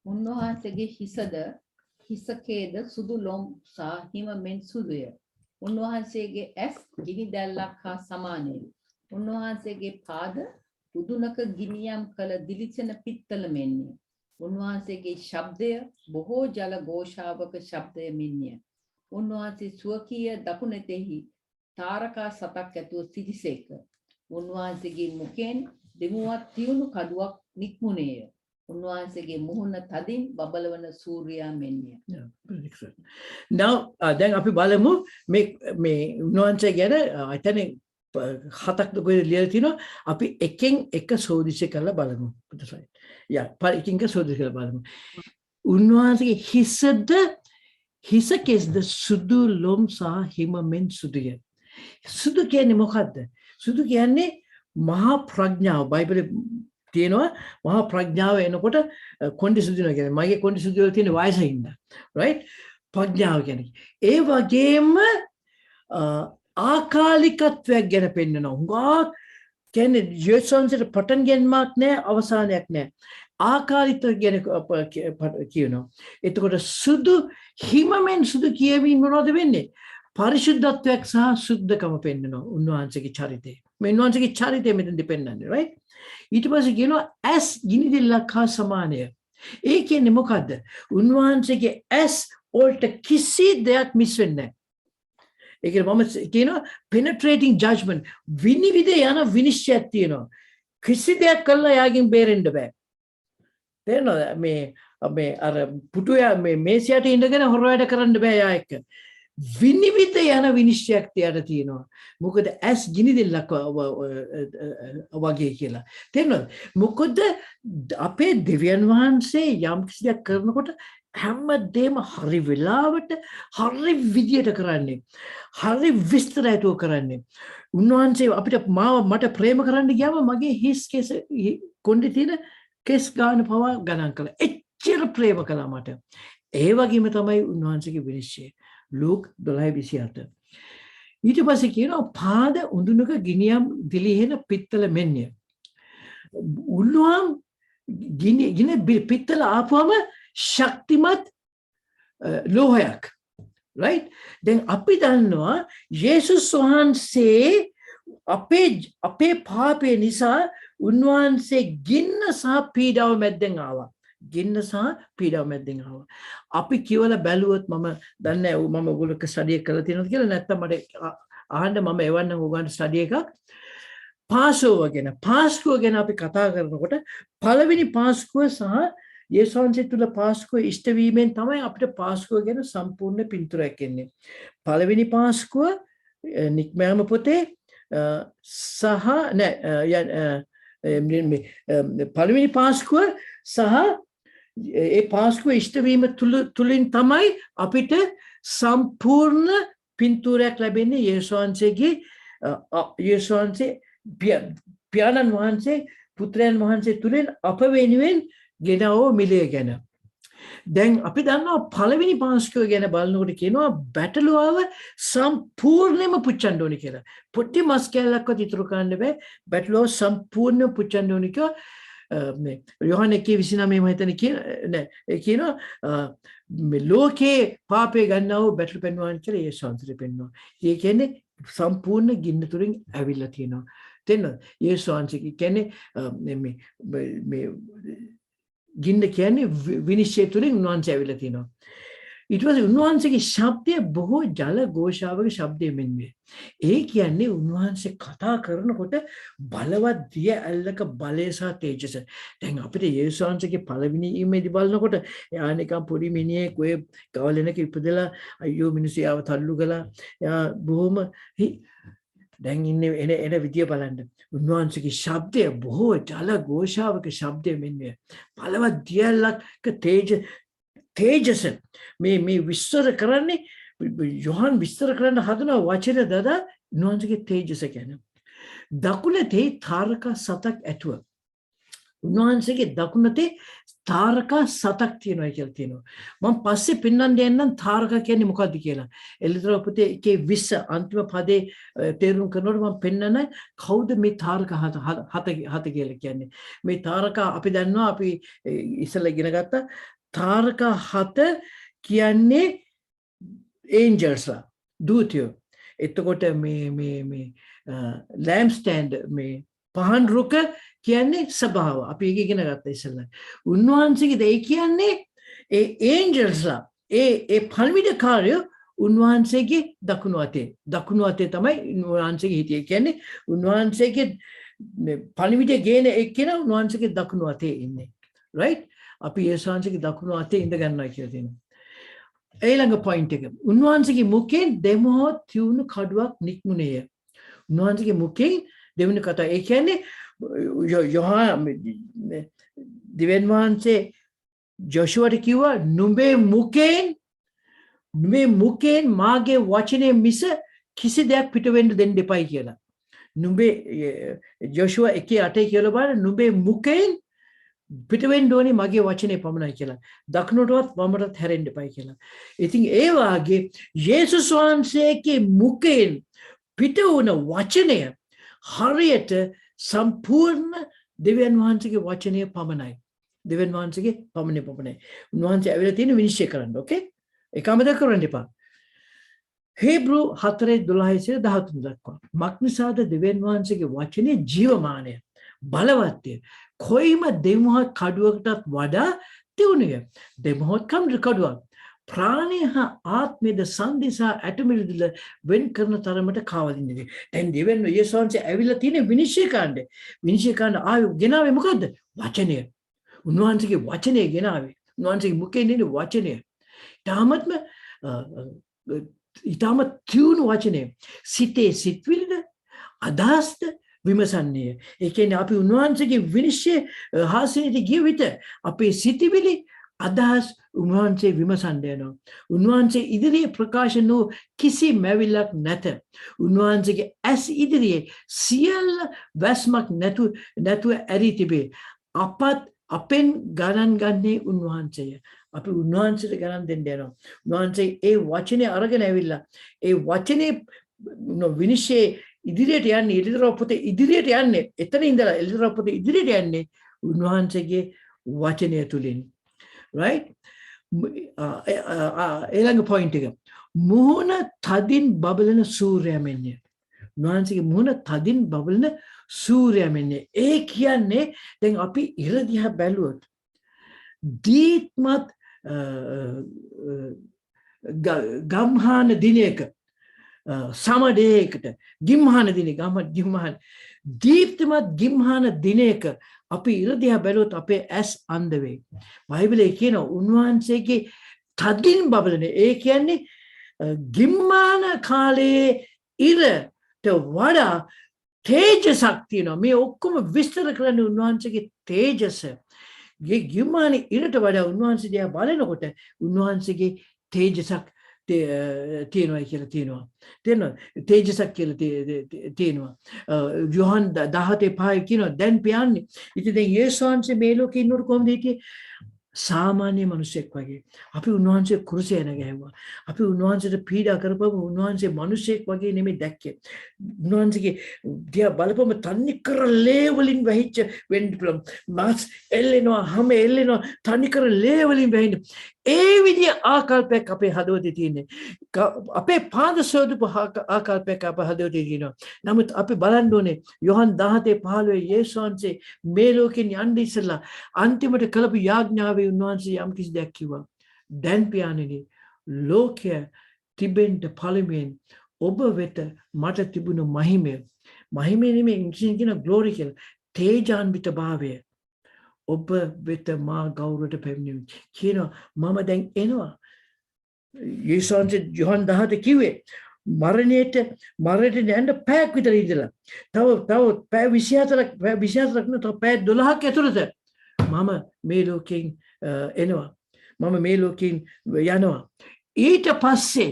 උන්වහන්සේගේ හිසකේද සුදු ලොම් සහ හිම මෙන් සුදුය. උන්වහන්සේගේ ඇස් ගිනි දැල්ලක් හා සමානය. උන්වහන්සේගේ පාද උදුනක ගිනියම් කළ දිලිසෙන පිත්තල මෙන්ය. උන්වහන්සේගේ ශබ්දය බොහෝ ජල ഘോഷාවක ශබ්දය මෙන්ය. උන්වහන්සේ සුවකීය දකුණතෙහි තාරකා සතක් ඇතුව සිටිසේක. උන්වහන්සේගේ මුඛයෙන් දෙමුවත් තියුණු කඩුවක් නික්මුණේය. උන්වහන්සේගේ මුහුණ තදින් බබලවන සූර්යයා මෙන්ය. Now දැන් අපි බලමු මේ උන්වහන්සේ ගැන එතන 7ක් දුකේ ලියලා තිනවා. අපි එකෙන් එක සෝදිසි කරලා බලමු. එකකින් එක සෝදිසි කරලා බලමු. උන්වහන්සේගේ හිසකෙස්ද සුදු ලොම් සහ හිම මෙන් සුදුය. සුදු කියන්නේ මොකද්ද? සුදු කියන්නේ මහා ප්‍රඥාව. බයිබලේ තියෙනවා මහා ප්‍රඥාව එනකොට කොණ්ඩි සුදුනවා කියන්නේ මගේ කොණ්ඩි සුදු වල තියෙන වයසින්ද, right? ප්‍රඥාව කියන්නේ ඒ වගේම ආකාලිකත්වයක් ගැන පෙන්නනවා. හුඟා කියන්නේ යේසුස්වහන්සේට පටන් ගැනීමක් නැහැ, අවසානයක් නැහැ. ආකාලිත ගැන කියනවා. එතකොට සුදු හිමෙන් සුදු කියමින් මොනවද වෙන්නේ? පරිශුද්ධත්වයක් සහ සුද්ධකම පෙන්නනවා උන්වහන්සේගේ චරිතේ. මේ උන්වහන්සේගේ චරිතය මෙතනදී පෙන්නන්නේ, right? ඊට පස්සේ කියනවා ඇස් ගිනි දෙල්ලක් හා සමානය. ඒ කියන්නේ මොකද්ද? උන්වහන්සේගේ ඇස් වලට කිසි දෙයක් මිස් වෙන්නේ නැහැ. ඒ කියන්නේ මම කියනවා penetrating judgment, විනිවිද යන විනිශ්චයක් තියෙනවා. කිසි දෙයක් කළා යාගෙන් බේරෙන්න බෑ. තේරෙනවද? මේ අර පුටුවේ මේ මේසයට ඉඳගෙන හොර වැඩ කරන්න බෑ යා එක්ක. විනිවිද යන විනිශ්චයක් තියට තියෙනවා. මොකද ඇස් ගිනි දෙල්ලක් වගේ කියලා. තේරෙනවද? මොකද අපේ දෙවියන් වහන්සේ යම් කිසි දෙයක් කරනකොට හැමදේම හරි වෙලාවට හරි විදියට කරන්නේ. හරි විස්තරයටෝ කරන්නේ. උන්වහන්සේ අපිට මට ප්‍රේම කරන්න ගියාම මගේ හිස් කෙස් කොණ්ඩේ තියෙන කෙස් ගාන පවා ගණන් කළා. එච්චර ප්‍රේම කළා මට. ඒ වගේම තමයි උන්වහන්සේගේ විනිශ්චය. ලූක් 12:28. ඊට පස්සේ කියනවා පාද උඳුනක ගිනියම් දිලිහෙන පිත්තල මෙන්ය. උල්ලුවම් ගිනි පිත්තල ආපුවම ශක්තිමත් ලෝහයක්, right? දැන් අපි දන්නවා යේසුස් වහන්සේ අපේ පාපේ නිසා උන්වහන්සේ ගින්න සහ පීඩාව මැද්දෙන් ආවා. ගින්න සහ පීඩාව මැද්දෙන් ආවා. අපි කියවලා බැලුවොත් මම දන්නේ නැහැ මම ඔයගොල්ලෝ ස්ටඩි එක කරලා තියෙනවද කියලා. නැත්නම් මට අහන්න මම එවන්නම් ඔයගොල්ලන්ට ස්ටඩි එකක්. පාසෝව ගැන අපි කතා කරනකොට පළවෙනි පාස්කුව සහ යේසුස් වහන්සේ තුල පාස්කුව ඉෂ්ට වීමෙන් තමයි අපිට පාස්කුව ගැන සම්පූර්ණ පින්තූරයක් එන්නේ. පළවෙනි පාස්කුව නික්මෑම පොතේ සහ පළවෙනි පාස්කුව සහ ඒ පාස්කුව ඉෂ්ට වීම තුලින් තමයි අපිට සම්පූර්ණ පින්තූරයක් ලැබෙන්නේ යේසුස් වහන්සේ පියාණන් වහන්සේ පුත්‍රයන් වහන්සේ තුලින් අප වෙනුවෙන් ගෙනවෝ මිලය ගැන. දැන් අපි දන්නවා පළවෙනි පාස්කුව ගැන බලනකොට කියනවා බැටළුවාව සම්පූර්ණයෙන්ම පුච්චන්න ඕනි කියලා. පොට්ටි මස් කැල්ලක්වත් ඉතුරු කරන්න බෑ. බැටළුවාව සම්පූර්ණයෙන්ම පුච්චන්න ඕනි කියලා යොහන් 1:29 කියනවා ලෝකේ පාපේ ගන්නව බැටළු පෙන්වන්න කියලා යේසුස් වහන්සේ පෙන්වනවා. ඒ කියන්නේ සම්පූර්ණ ගින්න තුලින් ඇවිල්ලා තියෙනවා. තේරෙනවද? යේසුස් වහන්සේ කියන්නේ මේ ගින්න කියන්නේ විනිශ්චය තුලින් උන්වහන්සේ ඇවිල්ලා තියෙනවා. ඊට පස්සේ උන්වහන්සේගේ ශබ්දය බොහෝ ජල ഘോഷාවක ශබ්දය මෙන්වේ. ඒ කියන්නේ උන්වහන්සේ කතා කරනකොට බලවත් දිය ඇල්ලක බලය සහ තේජස. දැන් අපිට යේසුස් වහන්සේගේ පළවෙනි ඊමේදී බලනකොට එයා නිකන් පොඩි මිනිහෙක් ඔය ගවලෙනක ඉපදලා අයියෝ මිනිස්සු යාව තල්ලු කළා. එයා බොහොම දැන් ඉන්නේ එන විදිය බලන්න. උන්වහන්සේගේ ශබ්දය බොහෝ ජල ഘോഷාවක ශබ්දය මෙන්වේ. බලවත් දිය ඇල්ලක තේජස මේ විස්තර කරන්නේ යොහන් විස්තර කරන්න හදන වචන දදා උන්වහන්සේගේ තේජස ගැන. දකුණතේ තාරකා 7ක් ඇතුව. උන්වහන්සේගේ දකුණතේ තාරකා 7ක් තියෙනවා කියලා තියෙනවා. මම පස්සේ පෙන්වන්න යන්නම් තාරකා කියන්නේ මොකක්ද කියලා. එළිදර පොතේ 1:20 අන්තිම පදේ තේරුම් කරනකොට මම පෙන්වන කවුද මේ තාරකා 7 කියලා කියන්නේ. මේ තාරකා අපි දන්නවා අපි ඉස්සෙල්ලා ඉගෙන ගත්තා තාරකා 7 කියන්නේ ඒන්ජල්ස්ලා දූතයෝ. එතකොට මේ ලෑම්ප් ස්ටෑන්ඩ් මේ පහන් රුක කියන්නේ සභාව. අපි ඒක ඉගෙන ගත්තා ඉස්සෙල්ලා. උන්වහන්සේගේ ඒ කියන්නේ ඒ ඒන්ජල්ස්ලා ඒ පණිවිඩකාරයෝ උන්වහන්සේගේ දකුණු අතේ තමයි උන්වහන්සේගේ හිටියේ. කියන්නේ උන්වහන්සේගේ පණිවිඩය ගේන එක්කෙනා උන්වහන්සේගේ දකුණු අතේ ඉන්නේ. right? අපි යේසුස් වහන්සේගේ දකුණු අතේ ඉඳ ගන්නවා කියලා තියෙනවා. ඊළඟ පොයින්ට් එක. උන්වහන්සේගේ මුඛයෙන් දෙමොහොත් තියුණු කඩුවක් නික්මුණේය. උන්වහන්සේගේ මුඛයෙන් දෙවෙනි කතාව. ඒ කියන්නේ දෙවියන් වහන්සේ ජොෂුවට කිව්වා නුඹේ මුඛයෙන් මාගේ වචනේ මිස කිසි දෙයක් පිට වෙන්න දෙන්න එපයි කියලා. නුඹේ ජොෂුව 1:8 කියලා බලන්න නුඹේ මුඛයෙන් පිට වෙන්න ඕනේ මගේ වචනේ පමණයි කියලා. දකුණටවත් වමටත් හැරෙන්න එපයි කියලා. ඉතින් ඒ වාගේ යේසුස් වහන්සේගේ මුඛයෙන් පිට වුණ වචනය හරියට සම්පූර්ණ දෙවියන් වහන්සේගේ වචනය පමණයි. දෙවියන් වහන්සේගේ පමණයි. උන්වහන්සේ ඇවිල්ලා තියෙන විනිශ්චය කරන්න. ඕකේ? ඒකම දැක කරන්න එපා. හේබ්‍රු 4:12 13 දක්වා. මක්නිසාද දෙවියන් වහන්සේගේ වචනේ ජීවමානය, බලවත්ය. කොයිම දෙමොහොත් කඩුවකටත් වඩා තියුණුය. දෙමොහොත් කඩුවක් ප්‍රාණය හා ආත්මයද සංදිසා ඇටමිරිදිල වෙන් කරන තරමට කාවදින්නේ. දැන් දෙවියන් යේසුස් වහන්සේ ඇවිල්ලා තියෙන විනිශ්චය කාණ්ඩ ආයු ගෙනාවේ මොකද්ද? වචනය. උන්වහන්සේගේ වචනය ගෙනාවේ. උන්වහන්සේගේ මුඛයෙන් එන වචනය. ඊටම තියුණු වචනය. සිතේ සිත්විලිද අදහස්ද විමසන්නේ. ඒ කියන්නේ අපි උන්වහන්සේගේ විනිශ්චය හාසෙට ගිය විට අපේ සිතිවිලි අදහස් උන්වහන්සේ විමසන්න යනවා. උන්වහන්සේ ඉදිරියේ ප්‍රකාශ වූ කිසි මැවිල්ලක් නැත. උන්වහන්සේගේ ඇස් ඉදිරියේ සියල්ල වැස්මක් නැතුව ඇරී තිබේ. අපෙන් ගණන් ගන්නේ උන්වහන්සේය. අපි උන්වහන්සේට ගණන් දෙන්න යනවා. උන්වහන්සේ ඒ වචනේ අරගෙන ඇවිල්ලා ඒ වචනේ විනිශ්චය ඉදිරියට යන්නේ එළිදරව් පොතේ ඉදිරියට යන්නේ එතන ඉඳලා එළිදරව් පොතේ ඉදිරියට යන්නේ උන්වහන්සේගේ වචනය තුලින්. right? ඊළඟ පොයින්ට් එක. මුහුණ තදින් බබලන සූර්යයා මෙන්ය. උන්වහන්සේගේ මුහුණ තදින් බබලන සූර්යයා මෙන්ය. ඒ කියන්නේ දැන් අපි ඉර දිහා බැලුවොත් දීප්මත් ගම්හාන දිනයක සමඩේකට ගිම්හාන දිනේ ගම්හාන දීප්තිමත් ගිම්හාන දිනයක අපි ඉරදිහා බැලුවොත් අපේ ඇස් අන්ධ වෙයි. බයිබලයේ කියන උන්වහන්සේගේ තදින් බබලන ඒ කියන්නේ ගිම්මාන කාලයේ ඉරට වඩා තේජසක් තියෙනවා. මේ ඔක්කොම විස්තර කරන්නේ උන්වහන්සේගේ තේජස. ගිම්මාන ඉරට වඩා උන්වහන්සේ දිහා බලනකොට උන්වහන්සේගේ තේජසක් තියෙනවා කියලා තියෙනවා. තේජසක් කියලා තියෙනවා. යොහන් 17:5 කියනවා දැන් පියන්නේ. ඉතින් දැන් යේසුස් වහන්සේ මේ ලෝකේ ඉන්නකොට කොහොමද හිටියේ? සාමාන්‍ය මිනිසෙක් වගේ. අපි උන්වහන්සේ කුරුසය නැගහැව්වා. අපි උන්වහන්සේට පීඩා කරපුවම උන්වහන්සේ මිනිසෙක් වගේ නෙමෙයි දැක්කේ. උන්වහන්සේගේ දිහා බලපුවම තනිකර ලේ වලින් වැහිච්ච වෙන්න පුළුවන්. මාස් එල්ලෙනවා, හැම එල්ලෙනවා, තනිකර ලේ වලින් වැහින්න. ඒ විදිහ ආකල්පයක් අපේ හදවතේ තියෙන්නේ. අපේ පාද සෝදපු ආකල්පයක් අපේ හදවතේ තියෙනවා. නමුත් අපි බලන්න ඕනේ යොහන් 17:15 යේසුස් වහන්සේ මේ ලෝකෙන් යන්න ඉස්සලා අන්තිමට කළපු යාඥාවේ උන්වහන්සේ යම් කිසි දෙයක් කිව්වා. දැන් පියාණෙනි ලෝකය තිබෙන්න පළමුවෙන් ඔබ වෙත මට තිබුණු මහිමය නෙමෙයි ඉංග්‍රීසියෙන් කියන ග්ලෝරි කියලා තේජාන්විත භාවය ඔබ වෙත මා ගෞරවයට පැමිණෙමි කියනවා. මම දැන් එනවා. යේසුස් වහන්සේ යොහන් 17 කිව්වේ මරණයට යන්න පැයක් විතර ඉඳලා තව පැය 24ක් නේද පැය 12ක් ඇතුළත මම මේ ලෝකෙන් එනවා. මම මේ ලෝකෙන් යනවා. ඊට පස්සේ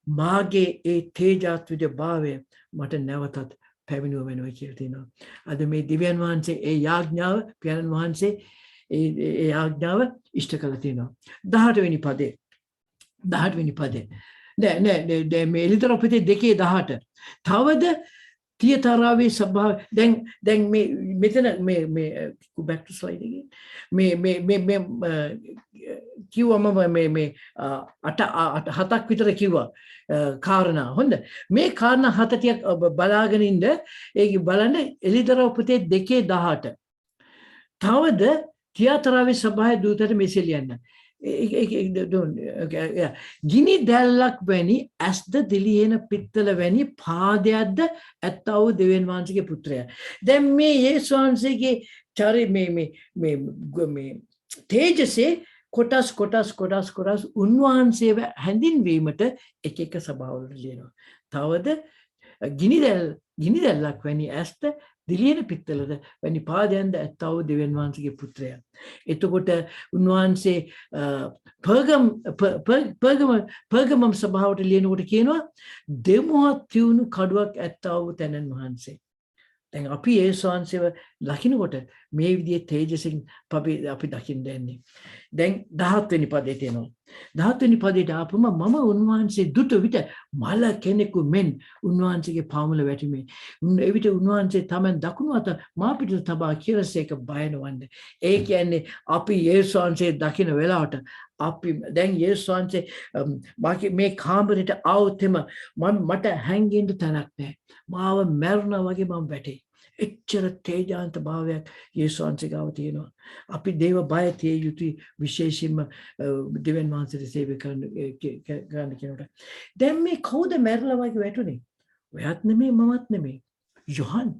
මාගේ ඒ තේජාත්විත භාවය මට නැවතත් පැමිණුව වෙනවා කියලා තියෙනවා. අද මේ දිව්‍යන් වහන්සේ ඒ යාඥාව පියාණන් වහන්සේ ඒ යාඥාව ඉෂ්ට කළා තියෙනවා. 18 වෙනි පදේ නෑ මේ එළිදර පොතේ 2:18 තවද තියතරාවේ සභාව දැන් මේ මෙතන මේ go back to slide again මේ කිව්වම මේ හතක් විතර කිව්වා කාරණා. හොඳ මේ කාරණා හත ටික බලාගෙන ඉන්න ඒක බලන්න එළිදර පොතේ 2:18 තවද තියතරාවේ සභාවේ දූතට මෙසේ ලියන්න. ගිනි දැල්ලක් වැනි ඇස්ද දිලිහෙන පිත්තල වැනි පාදයක්ද ඇත්තා වූ දෙවියන් වහන්සේගේ පුත්‍රයා. දැන් මේ යේසුස් වහන්සේගේ චරි මේ තේජසේ කොටස් උන්වහන්සේව හැඳින්වීමට එක සභාවලට ලියනවා. තවද ගිනි දැල්ලක් වැනි ඇස්ද දිලිහෙන පිත්තලද වැනි පාදයන්ද ඇත්තා වූ දෙවියන් වහන්සේගේ පුත්‍රයා. එතකොට උන්වහන්සේ පර්ගමම් සභාවට ලියනකොට කියනවා දෙමොහොත් තියුණු කඩුවක් ඇත්තා වූ තැනන් වහන්සේ. දැන් අපි යේසුස් වහන්සේව දකින්නකොට මේ විදිහේ තේජසින් අපි දකින්න යන්නේ. දැන් 17 වෙනි පදයට එනවා. 17 වෙනි පදයට ආපම මම උන්වහන්සේ දුටු විට මල කෙනෙකු මෙන් උන්වහන්සේගේ පාමුල වැටිමේ. එවිට උන්වහන්සේ තමන් දකුණු අත මා පිටට තබා කියලාසේක බය නොවන්නේ. ඒ කියන්නේ අපි යේසුස් වහන්සේ දකින වෙලාවට අපි දැන් යේසුස් වහන්සේ මේ කාමරයට ආවොත්ම මට හැංගෙන්න තැනක් නැහැ. මාව මරනවා වගේ මම වැටේ. එච්චර තේජාන්ත භාවයක් යේසුස් වහන්සේ ගාව තියෙනවා. අපි දේව බය තිය යුතුයි විශේෂයෙන්ම දෙවියන් වහන්සේට සේවය කරන්න කෙනෙකුට. දැන් මේ කවුද මැරලා වගේ වැටුනේ? ඔයත් නෙමෙයි මමත් නෙමෙයි. යොහන්.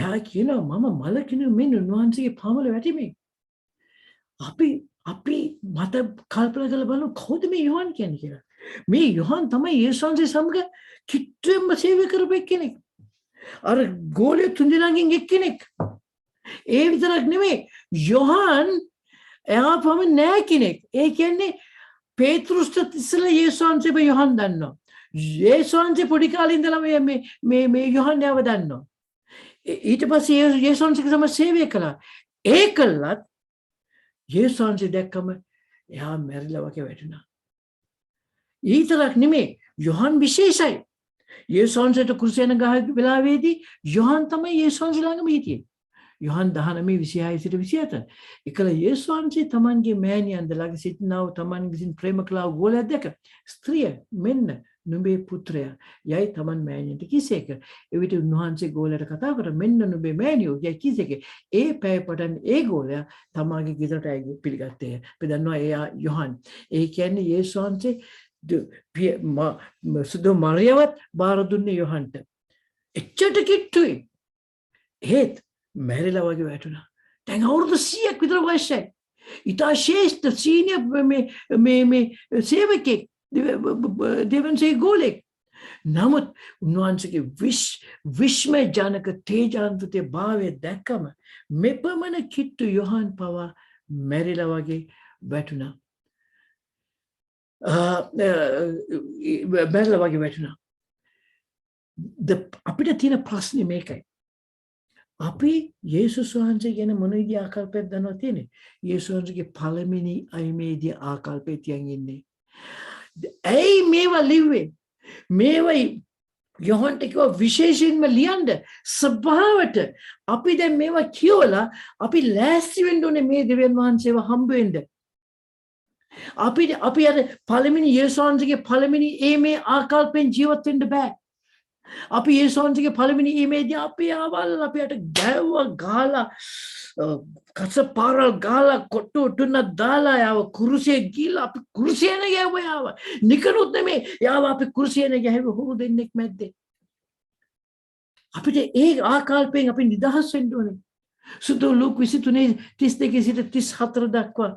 යා කියනවා මම මල කෙනෙකු මෙන්න උන්වහන්සේගේ පාමුල වැටිමේ. අපි මත කල්පනා කරලා බලමු කවුද මේ යොහන් කියන්නේ කියලා. මේ යොහන් තමයි යේසුස් වහන්සේ සමග කිට්ටුවෙන්ම සේවය කරපු කෙනෙක්. අර ගෝලිය තුන්දෙනාගෙන් එක්කෙනෙක්. ඒ විතරක් නෙමෙයි යොහන් එයා පම නෑ කෙනෙක්. ඒ කියන්නේ පේතෘස්ට ඉස්සෙල්ලා යේසුස් වහන්සේව යොහන් දන්නවා. යේසුස් වහන්සේ පොඩි කාලේ ඉඳලා මේ යොහන් යව දන්නවා. ඊට පස්සේ යේසුස් වහන්සේ සමග සේවය කළා. ඒකලත් යේසුස් වහන්සේ දැක්කම එයා මැරිලා වගේ වැටුණා. ඊතරක් නෙමෙයි යොහන් විශේෂයි. යේසුස් වහන්සේට කුරුසෙන ගහ වෙලාවේදී යොහන් තමයි යේසුස් වහන්සේ ළඟම හිටියේ. යොහන් 19:26-27 එකල යේසුස් වහන්සේ තමන්ගේ මෑණියන්ද ළඟ සිටිනා වූ තමන් විසින් ප්‍රේම කළා වූ ගෝලයක් දැක ස්ත්‍රිය මෙන්න නුඹේ පුත්‍රයා යයි තමන් මෑණියන්ට කිසේක. එවිට උන්වහන්සේ ගෝලයට කතා කර මෙන්න නුඹේ මෑණියෝ යයි කිසේක. ඒ පැය පටන් ඒ ගෝලයා තමාගේ ගෙදරට ඇවිත් පිළිගත්තේ. අපි දන්නවා එයා යොහන්. ඒ කියන්නේ යේසුස් වහන්සේ සුදු මරියවත් බාර දුන්නේ යොහන්ට. එච්චට කිට්ටුයි. ඒත් මැරිලා වගේ වැටුණා. දැන් අවුරුදු 100ක් විතර වයසයි. ඉතා ශේෂ්ඨ සීනියර් මේ සේවකෙක් දෙවන්සේ ගෝලෙක්. නමුත් උන්වහන්සේගේ විශ්මය ජනක තේජාන්විත භාවය දැක්කම මෙපමණ කිට්ටු යොහන් පවා මැරිලා වගේ වැටුණා. මැරිලා වගේ වැටුණා. අපිට තියෙන ප්‍රශ්නේ මේකයි. අපි යේසුස් වහන්සේ ගැන මොන විදිහේ ආකල්පයක් දන්නවද තියෙන්නේ? යේසුස් වහන්සේගේ පළවෙනි අයිමේදී ආකල්පය තියන් ඉන්නේ. ඇයි මේවා ලිව්වේ? මේවයි යොහන්ට කිව්වා විශේෂයෙන්ම ලියන්න ස්වභාවට අපි දැන් මේවා කියවලා අපි ලෑස්ති වෙන්න ඕනේ මේ දෙවියන් වහන්සේව හම්බ වෙන්න. අපි අර පළවෙනි යේසුස් වහන්සේගේ පළවෙනි මේ ආකල්පෙන් ජීවත් වෙන්න බෑ. අපි යේසුස් වහන්සේගේ පළවෙනි ඊමේදී අපි ආවල් අපිට ගැව්වා ගාලා කසපාරල් ගාලා කොට්ටු උටුන්න දාලා යාව කුරුසියේ ගිහලා අපි කුරුසියේන ගැව්වා යාව. නිකනුත් නෙමෙයි යාව අපි කුරුසියේන ගැහුව හුරු දෙන්නෙක් මැද්දේ. අපිට ඒ ආකල්පයෙන් අපි නිදහස් වෙන්න ඕනේ. සුදු ලූක් 23 32 සිට 34 දක්වා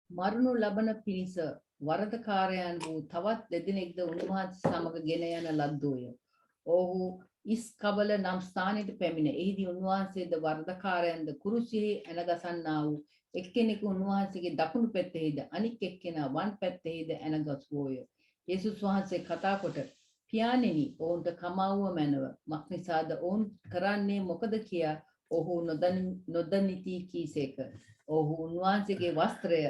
මරණු ලබන පිරිස වරදකාරයන් වූ තවත් දෙදෙනෙක්ද උන්වහන්සේ සමග ගෙන යන ලද්දෝය. ඔහු ඉස්කබල නම් ස්ථානයට පැමිණ එහිදී උන්වහන්සේද වරදකාරයන්ද කුරුසියේ ඇනගසන්නා වූ එක්කෙනෙකු උන්වහන්සේගේ දකුණු පැත්තේද අනික් එක්කෙනා වම් පැත්තේද ඇනගස්වෝය. යේසුස් වහන්සේ කතා කොට පියාණෙනි ඔවුන්ට කමාවුව මැනව මක්නිසාද ඔවුන් කරන්නේ මොකද කියා ඔහු නොදනිති කීසේක. ඔහු උන්වහන්සේගේ වස්ත්‍රය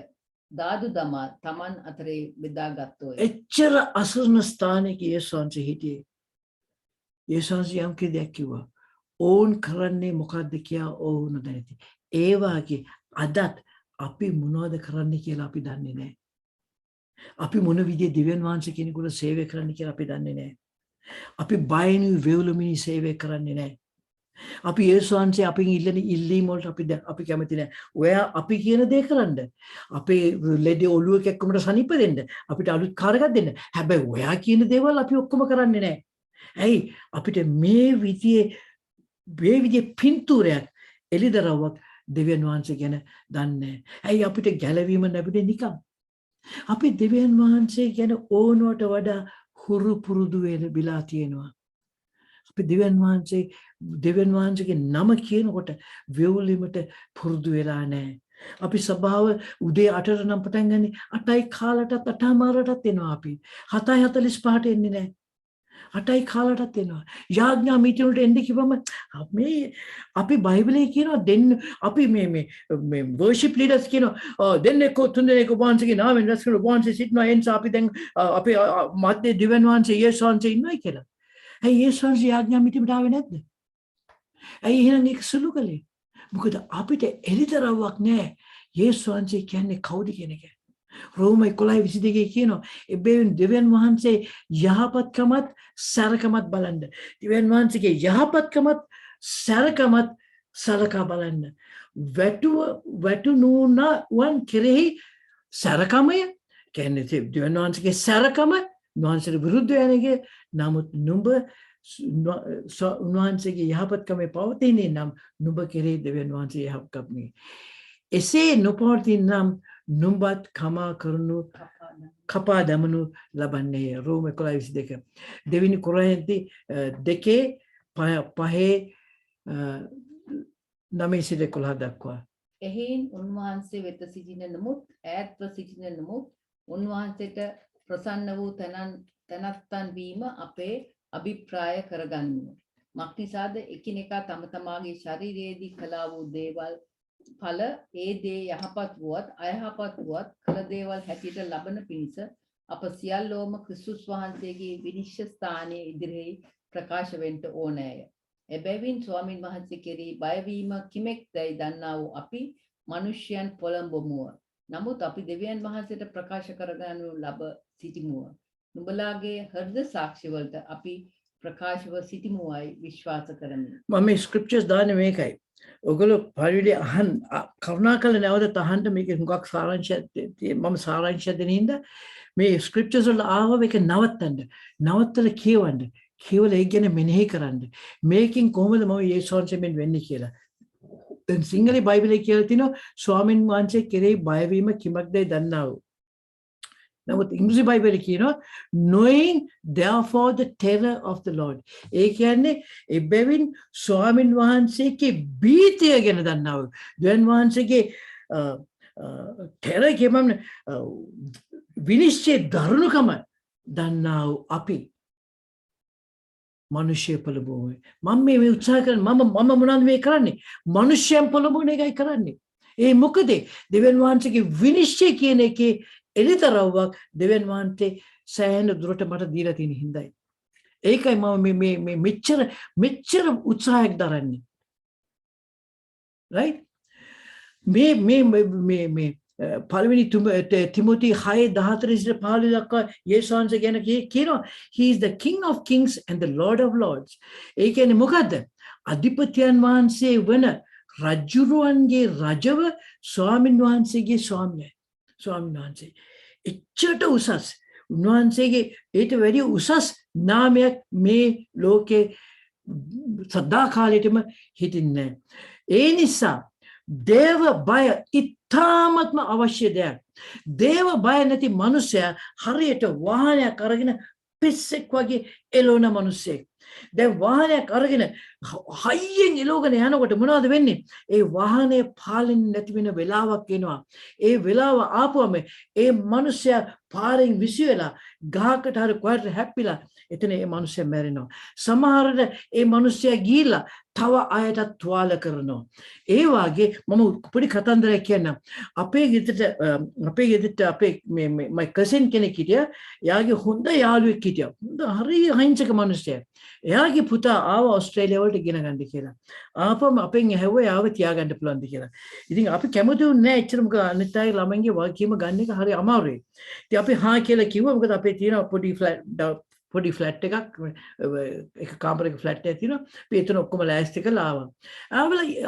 දාදු දමා තමන් අතරේ බෙදාගත්තෝය. එච්චර අසරණ ස්ථානයක යේසුස් වහන්සේ හිටියේ. යේසුස් වහන්සේ යම් කියක් කිව්වා. ඕන් කරන්නේ මොකද්ද කියලා ඔවුන් නොදැනති. ඒ වාගේ අදත් අපි මොනවද කරන්නේ කියලා අපි දන්නේ නැහැ. අපි මොන විදිහේ දෙවියන් වහන්සේ කෙනෙකුට සේවය කරන්න කියලා අපි දන්නේ නැහැ. අපි බයින් වෙවුලමිනි සේවය කරන්නේ නැහැ. අපි යේසුස් වහන්සේ අපින් ඉල්ලන ඉල්ලීම් වලට අපි කැමති නැහැ. ඔයා අපි කියන දේ කරන්න. අපේ ලෙඩේ ඔළුව කැක්කමට සනීප දෙන්න. අපිට අලුත් කාර් එකක් දෙන්න. හැබැයි ඔයා කියන දේවල් අපි ඔක්කොම කරන්නේ නැහැ. ඇයි අපිට මේ විදිහේ පින්තූරයක් එළිදරව්වක් දෙවියන් වහන්සේ ගැන දන්නේ. ඇයි අපිට ගැලවීම ලැබුණේ නිකන්? අපි දෙවියන් වහන්සේ ගැන ඕනවට වඩා හුරු පුරුදු වෙලා තියෙනවා. අපි දෙවියන් වහන්සේගේ නම කියනකොට වෙවුලීමට පුරුදු වෙලා නැහැ. අපි සභාව උදේ 8ට නම් පටන් ගන්නේ 8යි කාලටත් 8:00ටත් එනවා අපි. 7:45ට එන්නේ නැහැ. 8යි කාලටත් එනවා. යාඥා මීටින් වලට එන්න කිව්වම අපි බයිබලයේ කියනවා දෙන්න අපි මේ වර්ෂිප් ලීඩර්ස් කියනවා දෙන්නෙක් තුන්දෙනෙක් වහන්සේගේ නාමයෙන් රැස් කරන වහන්සේ සිටිනවා එන්ස අපි දැන් අපි මැද්දේ දිවෙන් වහන්සේ යේසුස් වහන්සේ ඉන්නයි කියලා. ඇයි යේසුස් වහන්සේ යාඥා මීටින්ට ආවේ නැද්ද? ඇයි එහෙනම් ඒක සුළු කළේ? මොකද අපිට එළිතරව්වක් නැහැ. යේසුස් වහන්සේ කියන්නේ කවුද කියන එක. රෝම 11:22 කියනවා එබැවින් දෙවියන් වහන්සේ යහපත්කමත් සැරකමත් බලන්න. දෙවියන් වහන්සේගේ යහපත්කමත් සැරකමත් සලකා බලන්න. වැටුණුවන් කෙරෙහි සැරකමය කියන්නේ දෙවියන් වහන්සේගේ සැරකම උන්වහන්සේට විරුද්ධ වෙන එක. නමුත් නුඹ උන්වහන්සේගේ යහපත්කමේ පවතින්නේ නම් නුඹ කෙරෙහි දෙවියන් වහන්සේ යහපත්කම. එසේ නොපවතින නම් නුඹත් කමා කරනු කපා දමනු ලබන්නේ. රෝම 11:22. දෙවෙනි කොරින්ති 2:5-9 දක්වා. එහෙන් උන්වහන්සේ වෙත සිටින නමුත් ඈත්ව සිටින නමුත් උන්වහන්සේට ප්‍රසන්න වූ තනත්තන් වීම අපේ අභිප්‍රාය කරගන්නු. මක්නිසාද එකිනෙකා තම තමාගේ ශරීරයේදී කළා වූ දේවල් ඵල ඒ දේ යහපත් වුවත් අයහපත් වුවත් කළ දේවල් හැටියට ලබන පිණිස අප සියල්ලෝම ක්‍රිස්තුස් වහන්සේගේ විනිශ්චය ස්ථානයේ ඉදිරියේ ප්‍රකාශ වෙන්න ඕනෑය. එබැවින් ස්වාමීන් වහන්සේ කෙරෙහි බයවීම කිමෙක්දයි දන්නා වූ අපි මිනිසයන් පොළඹවමුව. නමුත් අපි දෙවියන් වහන්සේට ප්‍රකාශ කරගනු ලබ සිටිමුව. නුඹලාගේ හෘද සාක්ෂි වලට අපි ප්‍රකාශව සිටිමුවයි විශ්වාස කරමි. මම මේ ස්ක්‍රිප්චර්ස් දාන්නේ මේකයි. ඔගොල්ලෝ පරිවිඩි අහන් කරුණාකරලා නැවත අහන්න මේක හුඟක් සාරාංශය මම සාරාංශය දෙන හින්දා මේ ස්ක්‍රිප්චර්ස් වල ආව මේක නවත්තලා කියවන්න කියවලා ඒක ගැන මෙනෙහි කරන්න මේකෙන් කොහොමද මම යේසුස් වහන්සේෙන් වෙන්නේ කියලා දැන් සිංහල බයිබලයේ කියලා තිනවා ස්වාමීන් වහන්සේ කෙරෙහි බයවීම කිමක්දයි දන්නා වූ නමුත් ඉංග්‍රීසි බයිබලයේ කියනවා knowing therefore the terror of the Lord ඒ කියන්නේ එබැවින් ස්වාමීන් වහන්සේගේ බීතිය ගැන දන්නා වූ දෙවියන් වහන්සේගේ terror කියමම විනිශ්චය දරුණුකම දන්නා වූ අපි මනුෂ්‍ය පොළඹුවේ මම මේ උත්සාහ කරන මම මොනවද මේ කරන්නේ මනුෂ්‍යයන් පොළඹුන එකයි කරන්නේ ඒ මොකද දෙවියන් වහන්සේගේ විනිශ්චය කියන එකේ එලිතරව්වක් දෙවියන් වහන්සේ සෑහෙන දුරට මට දීලා තියෙන හින්දායි ඒකයි මම මේ මෙච්චර උත්සාහයක් දරන්නේ right මේ පළවෙනි තිමෝති 6:14 ඉඳලා 15 දක්වා යේසුස් වහන්සේ ගැන කියනවා he is the king of kings and the lord of lords ඒ කියන්නේ මොකද්ද අධිපතියන් වහන්සේ වන රජුරුවන්ගේ රජව ස්වාමින් වහන්සේගේ ස්වාමියයි ස්වාමීන් වහන්සේ එච්චරට උසස් උන්වහන්සේගේ ඊට වැඩි උසස් නාමයක් මේ ලෝකේ සදා කාලෙටම හිටින්නේ ඒ නිසා දේව බය ඉතාමත්ම අවශ්‍ය දෙයක් දේව බය නැති මනුස්සයා හරියට වාහනයක් අරගෙන පිස්සෙක් වගේ එළවන මනුස්සයෙක් දැන් වාහනයක් අරගෙන හයියෙන් එළවගෙන යනකොට මොනවද වෙන්නේ ඒ වාහනේ පාලෙන්නේ නැති වෙන වෙලාවක් එනවා ඒ වෙලාව ආපුවම ඒ මනුස්සයා පාරෙන් විසි වෙලා ගහකට හරි කොහෙට හැප්පිලා එතන ඒ මනුස්සයා මැරෙනවා සමහරට ඒ මනුස්සයා ගිහිල්ලා තව අයටත් තුවාල කරනවා ඒ වාගේ මම පොඩි කතන්දරයක් කියන්නම් අපේ ගෙදරට අපේ මයි කසින් කෙනෙක් හිටියා එයාගේ හොඳ යාළුවෙක් හිටියා හොඳ හරි අහිංසක මනුස්සයෙක් එයාගේ පුතා ආව ඕස්ට්‍රේලියාව වලට ගෙන ගන්න කියලා ආපම අපෙන් ඇහුවා එයාව තියාගන්න පුළුවන්ද කියලා ඉතින් අපි කැමති වුණේ නැහැ එච්චර මොකද අනිත් අය ළමයින්ගේ වගකීම ගන්න එක හරි අමාරුයි ඉතින් අපි හා කියලා කිව්වා මොකද අපේ තියෙන පොඩි ෆ්ලැට් එකක් එක කාමරයක ෆ්ලැට් එකක් තියෙනවා අපි එතන ඔක්කොම ලෑස්ති කරලා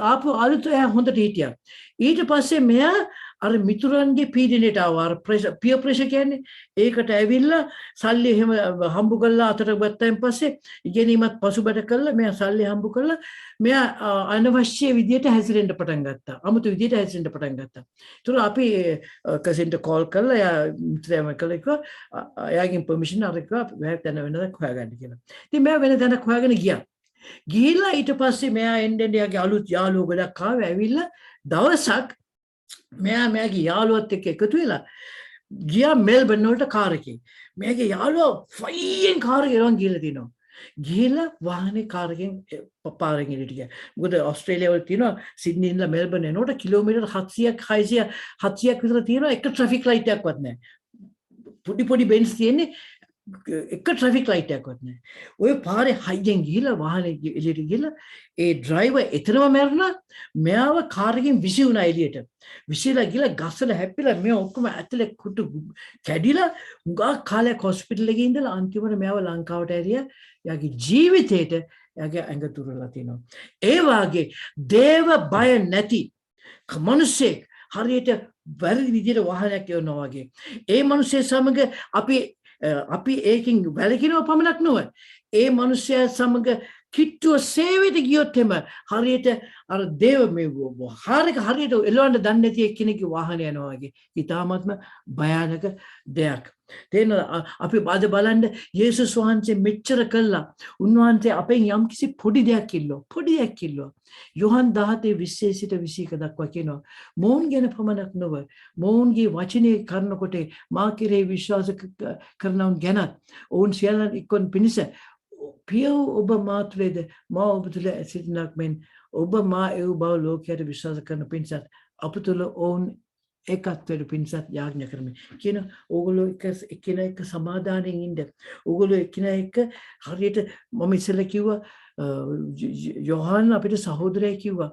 ආපු අලුත් එයා හොඳට හිටියා ඊට පස්සේ මෙයා අර මිතුරන්ගේ පීඩනයට ආවා පියර් ප්‍රෙෂර් කියන්නේ ඒකට ඇවිල්ලා සල්ලි එහෙම හම්බ කරලා අතට ගත්තයින් පස්සේ ඉගෙනීමත් පසුබට කරලා මෙයා සල්ලි හම්බ කරලා මෙයා අනවශ්‍ය විදියට හැසිරෙන්න පටන් ගත්තා අමුතු විදියට හැසිරෙන්න පටන් ගත්තා ඒතර අපි කසින්ට කෝල් කරලා එයා මිත්‍රයම කළා එයාගෙන් පර්මිෂන් අරගෙන මෙයා දැන වෙනදක් හොයාගන්න කියලා ඉතින් මෙයා වෙන දැනක් හොයාගෙන ගිහිල්ලා ඊට පස්සේ මෙයා එන්නේ එයාගේ අලුත් යාළුවෝ ගොඩක් ආවා ඇවිල්ලා දවසක් මෙයාගේ යාළුවත් එක්ක එකතු වෙලා ගියා මෙල්බන් වලට කාර් එකේ මෙයාගේ යාළුවා ෆයින් කාර් එකේ ගිහලා තිනවා ගිහලා වාහනේ කාර් එකෙන් පාරෙන් එළියට ගියා මොකද ඕස්ට්‍රේලියාව වල තියෙනවා සිඩ්නි ඉඳලා මෙල්බන් එනකොට කිලෝමීටර් 700ක් විතර තියෙනවා එක ට්‍රැෆික් ලයිට් එකක්වත් නැහැ පොඩි බෙන්ස් තියෙන්නේ එක ට්‍රැෆික් ලයිට් එකක්වත් නැහැ. ඔය පාරේ හයියෙන් ගිහිල්ලා වාහනේ එළියට ගිහිල්ලා ඒ ඩ්‍රයිවර් එතනම මැරුණා. මෙයාව කාර් එකෙන් විසි වුණා එළියට. විසිලා ගිහලා ගස්සල හැප්පිලා මේ ඔක්කොම ඇතුලේ කුටු කැඩිලා උගා කාලයක් හොස්පිටල් එකේ ඉඳලා අන්තිමට මෙයාව ලංකාවට ඇරියා. එයාගේ ජීවිතේට එයාගේ ඇඟ තුරලා තිනවා. ඒ වාගේ දේව බය නැති මනුස්සයෙක් හරියට වැරදි විදිහට වාහනයක් යවනවා වගේ. ඒ මනුස්සය සමග අපි ඒකින් වැළකිනව පමණක් නොව ඒ මනුස්සයා සමග කිට්ටුව සේවයට ගියොත් එම හරියට අර දේව මේ හරියට එළවන්න දන්නේ නැති එක්කෙනෙක්ගේ වාහනය යනවා වගේ ඊටාත්ම භයානක දෙයක්. තේරෙනවද? අපි බාද බලන්න යේසුස් වහන්සේ මෙච්චර කළා. උන්වහන්සේ අපෙන් යම්කිසි පොඩි දෙයක් ඉල්ලුවා. යොහන් 17:20 සිට 21 දක්වා කියනවා මොවුන් ගැන පමණක් නොව මොවුන්ගේ වචනේ කරනකොට මා කෙරෙහි විශ්වාස කරනවුන් ගැනත් ඔවුන් සියල්ලන් එක්වන පිණිස පියව ඔබ මා තුළද මා ඔබ තුළ සිටිනක් මෙන් ඔබ මා එව් බව ලෝකයට විශ්වාස කරන පිණිසත් අප තුළ ඔවුන් ඒකත්වයට පිණිසත් යාඥා කරමි කියන ඕගොල්ලෝ එකිනෙක සමාදානයෙන් ඉන්න ඕගොල්ලෝ එකිනෙක හරියට මම ඉස්සෙල්ලා කිව්වා යොහන් අපිට සහෝදරයෙක් කිව්වා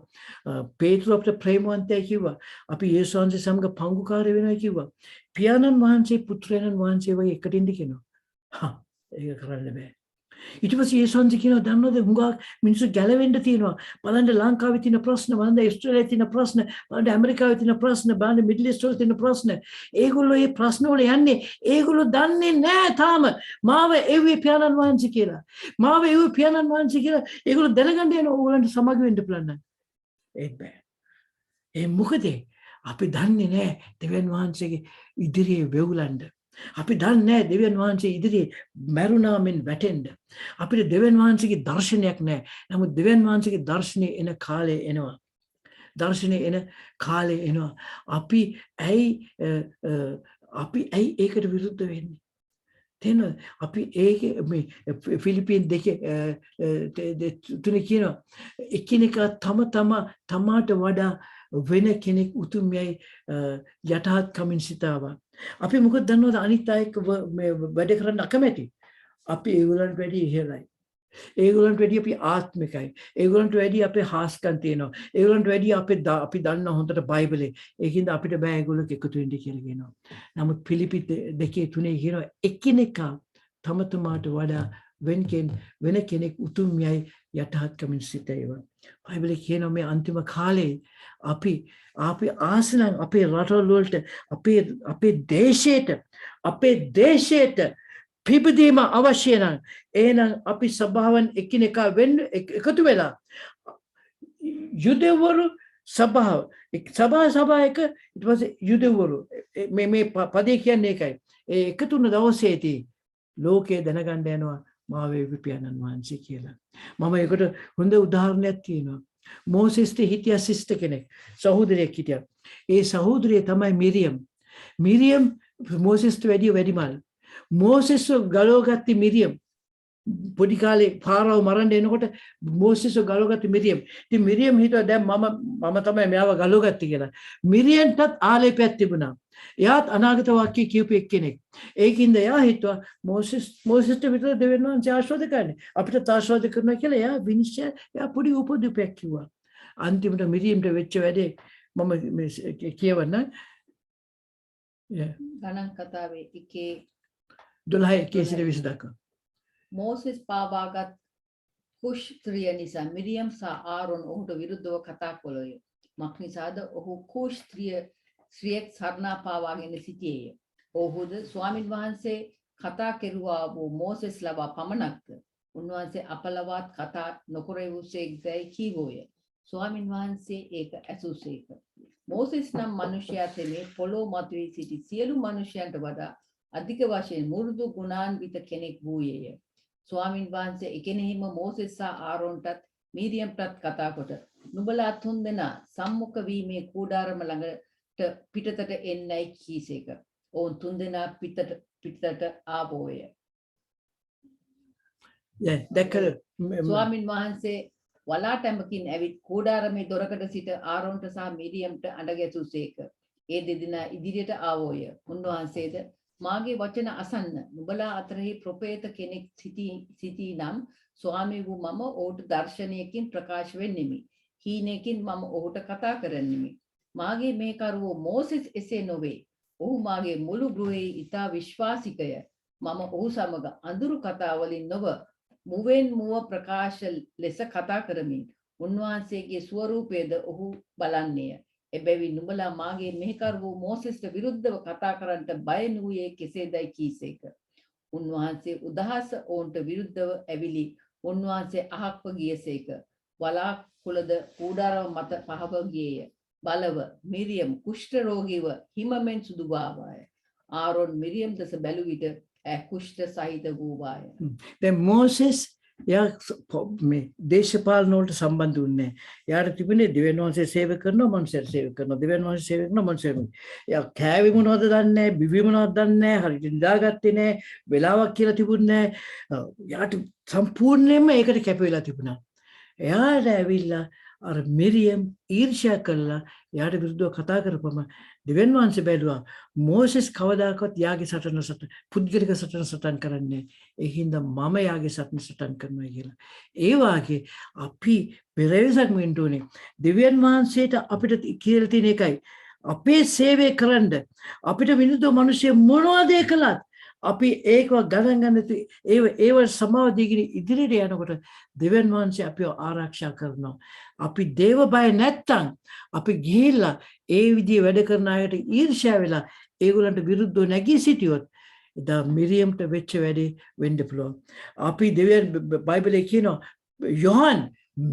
පේතුරු අපිට ප්‍රේමවන්තයෙක් කිව්වා අපි යේසුස් වහන්සේ සමග පංගුකාරය වෙනවා කිව්වා පියාණන් වහන්සේ පුත්‍රයන්න් වහන්සේ වගේ එකට ඉන්න කියනවා ඒක කරන්න බෑ ඊට පස්සේ ඒ සංසි කියනවා දන්නවද හුඟක් මිනිස්සු ගැලවෙන්න තියෙනවා. බලන්න ලංකාවේ තියෙන ප්‍රශ්න, බලන්න ඉස්රායලයේ තියෙන ප්‍රශ්න, බලන්න ඇමරිකාවේ තියෙන ප්‍රශ්න, බලන්න මිඩල් ඊස්ට් වල තියෙන ප්‍රශ්න. ඒගොල්ලෝ මේ ප්‍රශ්න වල යන්නේ ඒගොල්ලෝ දන්නේ නැහැ තාම මාව එව්වේ පියාණන් වහන්සේ කියලා. මාව එව්වේ පියාණන් වහන්සේ කියලා ඒගොල්ලෝ දැනගන්න යන ඕගොල්ලන්ට සමග වෙන්න පුළුවන්. ඒත් බෑ. ඒ මොකද අපි දන්නේ නැහැ දෙවියන් වහන්සේගේ ඉදිරියේ වෙවුලන්න. අපි දන්නේ නැහැ දෙවියන් වහන්සේ ඉදිරියේ මරුණා මෙන් වැටෙන්න. අපිට දෙවියන් වහන්සේගේ දර්ශනයක් නැහැ. නමුත් දෙවියන් වහන්සේගේ දර්ශනේ එන කාලේ එනවා. දර්ශනේ එන කාලේ එනවා. අපි ඇයි ඒකට විරුද්ධ වෙන්නේ? තේරෙනවද? අපි ඒකේ මේ ෆිලිපීන් දෙකේ තුනේ කියනවා එකිනෙකා තමාට වඩා වෙන කෙනෙක් උතුම්යයි යටහත් කමින් සිතාවා. අපි මොකද දන්නවද අනිත් අය වැඩ කරන්න අකමැති. අපි ඒගොල්ලන්ට වැඩි ඉහළයි. ඒගොල්ලන්ට වැඩි අපි ආත්මිකයි. ඒගොල්ලන්ට වැඩි අපේ හාස්කම් තියෙනවා. ඒගොල්ලන්ට වැඩි අපි දන්න හොඳට බයිබලේ. ඒකින්ද අපිට බෑ ඒගොල්ලෝ එකතු වෙන්න කියලා කියනවා. නමුත් පිලිපි 2:3 කියනවා එකිනෙකා තමාට වඩා වෙන කෙනෙක් උතුම්යයි යටහත්කමින් සිටේවා. බයිබලේ කියනවා මේ අන්තිම කාලේ අපි ආසනම් අපේ රටවල් වලට අපේ දේශයට පිබදීම අවශ්‍ය නම් එහෙනම් අපි සභාවන් එකිනෙකා එකතු වෙලා යුදෙවරු සභාව එක ඊට පස්සේ යුදෙවරු මේ පදේ කියන්නේ ඒකයි. ඒ එකතු වුණ දවසේදී ලෝකේ දැනගන්න යනවා මාවේ පියාණන් වහන්සේ කියලා. මම ඒකට හොඳ උදාහරණයක් තියෙනවා. මෝසෙස්ට හිටිය සිස්ටර් කෙනෙක් සහෝදරියක් හිටියා. ඒ සහෝදරිය තමයි මිරියම් මෝසෙස්ට වැඩිමල්. මෝසෙස් ගලවගත්තේ මිරියම්. පොඩි කාලේ පාරාව මරන්න එනකොට මෝසෙස් ගලවගත්තේ මිරියම්. ඉතින් මිරියම් හිතුවා දැන් මම තමයි මෙයාව ගලවගත්තේ කියලා. මිරියම්ටත් ආලේපයක් තිබුණා. එයාත් අනාගත වාක්‍ය කියපු එක්කෙනෙක්. ඒකින්ද එයා හිතුවා මෝසෙස්ට විතර දෙවියන් වහන්සේ ආශිර්වාද කරන්නේ. අපිට ආශිර්වාද කරනවා කියලා එයා පොඩි උපදෙපයක් කිව්වා. අන්තිමට මිරියම්ට වෙච්ච වැඩේ මම කියවන්න. ගණන් කතාවේ 12:1-20 දක්වා. මෝසෙස් පාවාගත් කුෂ් ස්ත්‍රිය නිසා මිරියම් සහ ආරොන් ඔහුට විරුද්ධව කතා කළෝය. මක් නිසාද ඔහු කුෂ් ස්ත්‍රියක් සරණා පාවාගෙන සිටියේය. ඔහුද ස්වාමින් වහන්සේ කතා කෙරුවා වූ මෝසෙස් ලවා පමණක්ද උන්වහන්සේ අපලවත් කතා නොකරවුසේක්දයි කීවෝය. ස්වාමින් වහන්සේ ඒක ඇසුසේක. මෝසෙස් නම් මනුෂ්‍යයා තෙමේ පොළොව මතුවී සිටි සියලු මනුෂ්‍යයන්ට වඩා අධික වශයෙන් මුරුදු ගුණාන්විත කෙනෙක් වූයේය. ස්වාමින් වහන්සේ එකෙනෙහිම මෝසෙස් සහ ආරෝන්ටත් මීරියම්ටත් කතා කොට නුඹලා තුන්දෙනා සම්මුඛ වීමේ කූඩාරම ළඟට පිටතට එන්නයි කීසේක. ඔවුන් තුන්දෙනා පිටතට ආවෝය. ස්වාමින් වහන්සේ වලාටැමකින් ඇවිත් කූඩාරමේ දොරකඩ සිට ආරෝන්ට සහ මීරියම්ට අඬ ගැසූසේක. ඒ දෙදෙනා ඉදිරියට ආවෝය. උන්වහන්සේද මාගේ වචන අසන්න. නුඹලා අතරෙහි ප්‍රොපේත කෙනෙක් සිටී නම් ස්වාමී වූ මම ඔහුට දර්ශනයකින් ප්‍රකාශ වෙන්නෙමි. හීනකින් මම ඔහුට කතා කරන්නෙමි. මාගේ මේකරුවෝ මෝසෙස් එසේ නොවේ. ඔහු මාගේ මුළු ගෘහයේ ඉතා විශ්වාසිකය. මම ඔහු සමග අඳුරු කතා වලින් නොව මුවෙන් මුව ප්‍රකාශ ලෙස කතා කරමින් උන්වහන්සේගේ ස්වරූපයද ඔහු බලන්නේය. එබැවින් නුඹලා මාගේ මෙහෙකරුවෝ මෝසෙස්ට විරුද්ධව කතා කරන්නට බය නුයේ කෙසේදයි කීසේක. උන්වහන්සේ උදහස ඔවුන්ට විරුද්ධව ඇවිලි උන්වහන්සේ අහක්ව ගියසේක. වලාකුළද කූඩාරම මත පහව ගියේය. බලව මිරියම් කුෂ්ඨ රෝගීව හිමෙන් සුදු බාවාය. ආරොන් මිරියම් දෙස බැලු විට කුෂ්ඨ සහිත වූවාය. දැන් මෝසෙස් මේ දේශපාලන වලට සම්බන්ධ වුණේ. යාට තිබුණේ දෙවියන් වහන්සේ සේවය කරනවා මනුස්සයර සේවය කරනවා. දෙවියන් වහන්සේ සේවය කරනවා මනුස්සයර. යා කෑවේ මොනවද දන්නේ නැහැ, බිවි මොනවද දන්නේ නැහැ, හරියට නිදාගත්තේ නැහැ, වෙලාවක් කියලා තිබුණේ නැහැ. යාට සම්පූර්ණයෙන්ම ඒකට කැප වෙලා තිබුණා. එයාට ඇවිල්ලා අර මිරියම් ඊර්ෂ්‍යා කළා යාට විරුද්ධව කතා කරපම දෙවියන් වහන්සේ බැලුවා මෝසෙස් කවදාකවත් යාගේ සටන පුද්ගලික සටන කරන්නේ ඒ හින්දා මම යාගේ සටන කරනවා කියලා. ඒ වාගේ අපි පෙරේසක් වෙන්න ඕනේ. දෙවියන් වහන්සේට අපිට කියලා තියෙන එකයි අපේ සේවය කරන්න අපිට විරුද්ධව මිනිස්සු මොනවද කළත් අපි ඒකව ගණන් ගන්න නැති ඒව සමාව දීගෙන ඉදිරියට යනකොට දෙවියන් වහන්සේ අපිව ආරක්ෂා කරනවා. අපි දේව බය නැත්තම් අපි ගිහිල්ලා ඒ විදිහේ වැඩ කරන අයට ඊර්ෂ්‍යා වෙලා ඒගොල්ලන්ට විරුද්ධව නැගී සිටියොත් එදා මිරියම්ට වෙච්ච වැඩේ වෙන්න පුළුවන්. අපි දෙවියන් බයිබලයේ කියනවා යොහන්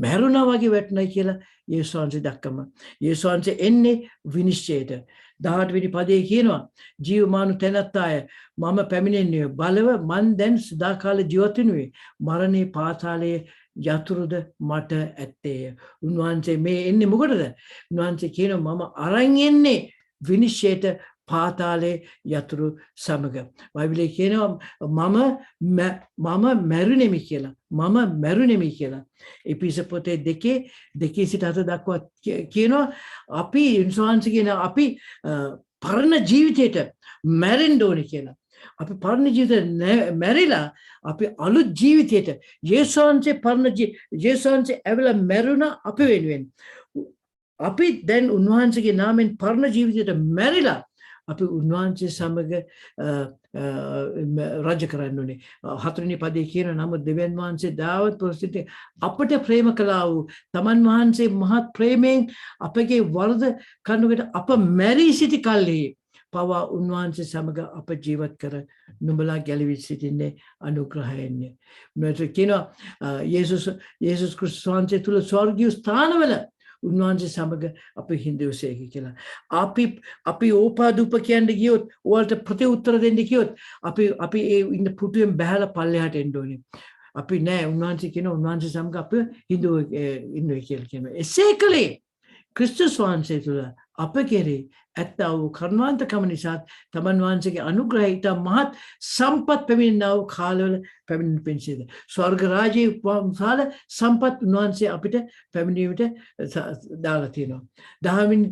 මැරුණා වගේ වැටුණයි කියලා යේසුස් වහන්සේ දක්කම. යේසුස් වහන්සේ එන්නේ විනිශ්චයට. 18 වෙනි පදයේ කියනවා ජීවමාන තැනැත්තාය මම පැමිණෙන්නේ බලව මන් දැන් සදාකාල ජීවත් වෙනුවේ මරණේ පාතාලයේ යතුරුද මට ඇත්තේය. උන්වහන්සේ මේ එන්නේ මොකටද? උන්වහන්සේ කියනවා මම අරන් එන්නේ විනිශ්චයට පාතාලයේ යතුරු සමග. බයිබලයේ කියනවා මම මැරුණෙමි කියලා. මම මැරුණෙමි කියලා. එපිස පොතේ 2:7 දක්වා කියනවා අපි ඉන්සාන්ස් කියන අපි පරණ ජීවිතයට මැරෙන්න ඕනේ කියලා. අපි පරණ ජීවිතේ මැරිලා අපි අලුත් ජීවිතයට යේසුස්වහන්සේ ඇවිල්ලා මැරුණා අපි වෙනුවෙන්. අපි දැන් උන්වහන්සේගේ නාමයෙන් පරණ ජීවිතයට මැරිලා අපි උන්වහන්සේ සමග රජ කරන්න ඕනේ. 4 වෙනි පදයේ කියන නමුත් දෙවියන් වහන්සේ දාවත් ප්‍රසිද්ධ අපට ප්‍රේම කළා වූ තමන් වහන්සේ මහත් ප්‍රේමයෙන් අපගේ වරද කනුකට අප මැරී සිටි කල්හි පවා උන්වහන්සේ සමග අප ජීවත් කර නුඹලා ගැලවී සිටින්නේ අනුග්‍රහයෙන්නේ. උන්වහන්සේ කියනවා යේසුස් ක්‍රිස්තුස් වහන්සේ තුල ස්වර්ගීය ස්ථානවල උන්වහන්සේ සමග අපි හිඳුසේක කියලා. අපි ඕපාදුප කියන්න ගියොත් ඔයාලට ප්‍රතිඋත්තර දෙන්න ගියොත් අපි ඒ ඉන්න පුටුවෙන් බහැලා පල්ලෙහාට එන්න ඕනේ. අපි නෑ උන්වහන්සේ කියන උන්වහන්සේ සමග අපි හිඳුව ඉන්නවා කියලා කියනවා. එසේ කලේ ක්‍රිස්තුස් වහන්සේ තුළ අප කෙරේ ඇත්තා වූ කරුණාන්තකම නිසා තමන් වහන්සේගේ අනුග්‍රහයට මහත් සම්පත් පැමිණෙනා වූ කාලවල පැමිණෙන පිණිසද ස්වර්ග රාජ්‍යයේ විශාල සම්පත් උන්වහන්සේ අපිට පැමිණීමට දාලා තියෙනවා. 10 වෙනි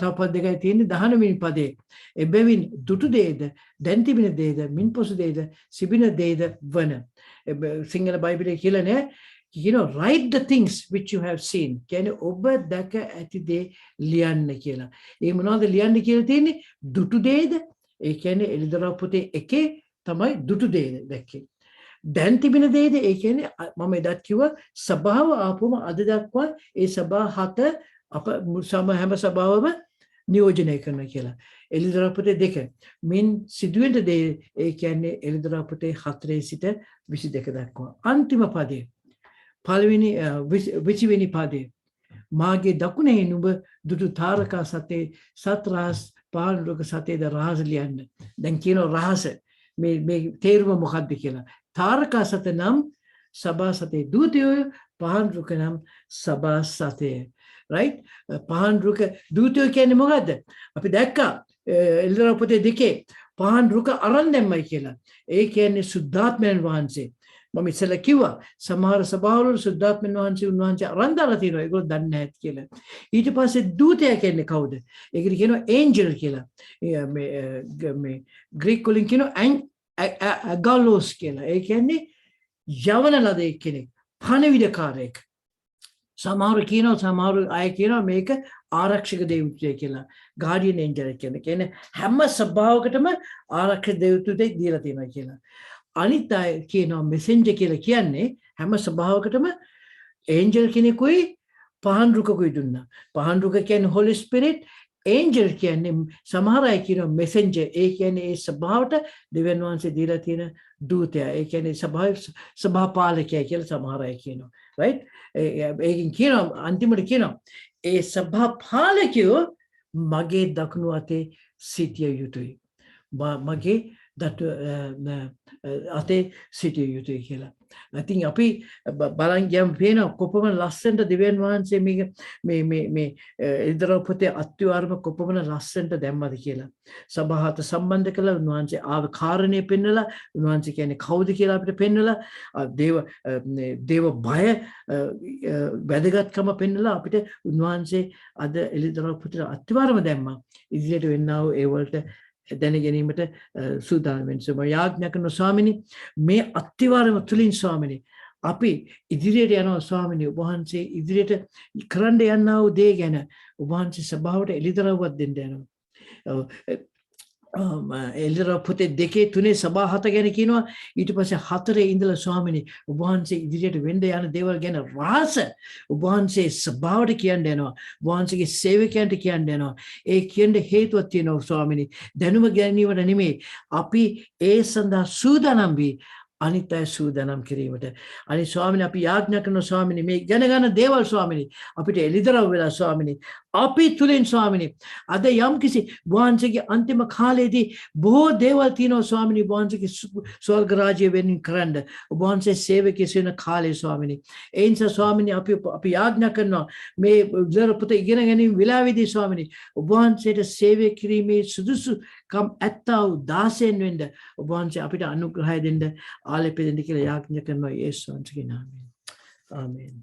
තව පද දෙකයි තියෙන්නේ 19 වෙනි පදේ එබැවින් දුටු දේද දැන් තිබෙන දේද මින්පොසු දේද සිබින දේද වන. සිංහල බයිබලයේ කියලා නෑ write the things which you have seen. කියන්නේ ඔබ දැක ඇති දේ ලියන්න කියලා. ඒ මොනවද ලියන්න කියලා තියෙන්නේ? දුටු දේද? ඒ කියන්නේ එළිදරව් පොතේ 1 තමයි දුටු දේද දැක්කේ. දැන් තිබෙන දේද? ඒ කියන්නේ මම එදත් කිව්වා සභාව ආපුවම අද දක්වා ඒ සභා 7 අප හැම සභාවම නියෝජනය කරනවා කියලා. එළිදරව් පොතේ 2 මින් සිදුවෙන දේ ඒ කියන්නේ එළිදරව් පොතේ 4 සිට 22 දක්වා. අන්තිම පදේ පළවෙනි 20 වෙනි පදේ මාගේ දකුණේ නුඹ දුටු තාරකා සතේ සත් රහස් පාළුක සතේද රහස ලියන්න. දැන් කියන රහස මේ තේරුම මොකක්ද කියලා. තාරකා සත නම් සභා සතේ දූතයෝ පහන් රුක නම් සභා සතේ. right? පහන් රුක දූතයෝ කියන්නේ මොකද්ද? අපි දැක්කා එළිදරව් පොතේ 2 පහන් රුක අරන් දැම්මයි කියලා. ඒ කියන්නේ සුද්ධාත්මයන් වහන්සේ. මම ඉස්සෙල්ලා කිව්වා සමහර සභාවවල සුද්ධාත්මයන් වහන්සේ උන්වහන්සේ අරන් දාලා තියෙනවා. ඒගොල්ලෝ දන්නේ නැහැ කියලා. ඊට පස්සේ දූතයා කියන්නේ කවුද? ඒකට කියනවා ඒන්ජල් කියලා. මේ ග්‍රීක වලින් කියනවා ඇගාලෝස් කියලා. ඒ කියන්නේ යවන ලද කෙනෙක්, පණවිඩකාරයෙක්. සමහර අය කියනවා මේක ආරක්ෂක දෙවියෝ කියලා. ගාඩියන් ඒන්ජල් කියන්නේ හැම සභාවකටම ආරක්ෂක දෙවියෝ දීලා තියෙනවා කියලා. අනිත් අය කියනවා මෙසෙන්ජර් කියලා කියන්නේ හැම සභාවකටම ඒන්ජල් කෙනෙකුයි පහන් රුකකුයි දුන්නා. පහන් රුක කියන්නේ හොලි ස්පිරිට්, ඒන්ජල් කියන්නේ සමහර අය කියනවා මෙසෙන්ජර්. ඒ කියන්නේ ඒ සභාවට දෙවියන් වහන්සේ දීලා තියෙන දූතයා. ඒ කියන්නේ සභාපාලකයා කියලා සමහර අය කියනවා. right? ඒකින් කියනවා අන්තිමට කියනවා ඒ සභාපාලකයෝ මගේ දකුණු අතේ සිටිය යුතුයි. මගේ අතේ සිටිය යුතුයි කියලා. ඉතින් අපි බලන් ගියම් පේනවා කොපමණ ලස්සනට දෙවියන් වහන්සේ මේ එළිදරව් පොතේ අත්විවරම කොපමණ ලස්සනට දැම්මද කියලා. සභාවට සම්බන්ධ කළා උන්වහන්සේ ආව කාරණේ පෙන්නලා උන්වහන්සේ කියන්නේ කවුද කියලා අපිට පෙන්නලා දේව බය වැදගත්කම පෙන්නලා අපිට උන්වහන්සේ අද එළිදරව් පොතේ අත්විවරම දැම්මා. ඉදිරියට වෙන්නා වූ ඒ වලට දැන ගැනීමට සූදානම් වෙන්න. මම යාඥා කරනවා ස්වාමිනී මේ අත්විවරම තුලින් ස්වාමිනී අපි ඉදිරියට යනවා ස්වාමිනී. ඔබ වහන්සේ ඉදිරියට කරන්න යනා වූ දේ ගැන ඔබ වහන්සේ සභාවට එළිදරව්වක් දෙන්න යනවා. එල්ලර පොතේ දෙකේ තුනේ සභා හත ගැන කියනවා ඊට පස්සේ හතරේ ඉඳලා ස්වාමිනී ඔබ වහන්සේ ඉදිරියට වෙන්න යන දේවල් ගැන රහස ඔබ වහන්සේ සභාවට කියන්න යනවා ඔබ වහන්සේගේ සේවකයන්ට කියන්න යනවා ඒ කියන්න හේතුවක් තියෙනවා ස්වාමිනී දැනුම ගැනීමට නෙමෙයි අපි ඒ සඳහා සූදානම් වී අනිත් අය සූදානම් කිරීමට අනි ස්වාමිනී අපි යාඥා කරන ස්වාමිනී මේ ඉගෙන ගන්න දේවල් ස්වාමිනී අපිට එළිදරව් වෙලා ස්වාමිනී අපි තුලින් ස්වාමිනී අද යම්කිසි වහන්සේගේ අන්තිම කාලයේදී බොහෝ දේවල් තියෙනවා ස්වාමිනී වහන්සේගේ ස්වර්ග රාජ්‍ය වෙනින් කරන්න ඔබ වහන්සේ සේවකයෙක් වෙන කාලේ ස්වාමිනී ඒ නිසා ස්වාමිනී අපි යාඥා කරනවා මේ ඉදිරිය පුත ඉගෙන ගැනීම වෙලාවේදී ස්වාමිනී ඔබ වහන්සේට සේවය කිරීමේ සුදුසුකම් ඇත්තා වූ දාසයන් වෙන්න ඔබ වහන්සේ අපිට අනුග්‍රහය දෙන්න ආලේප දෙන්න කියලා යාඥා කරනවා යේසුස් වහන්සේගේ නාමයෙන් ආමේන්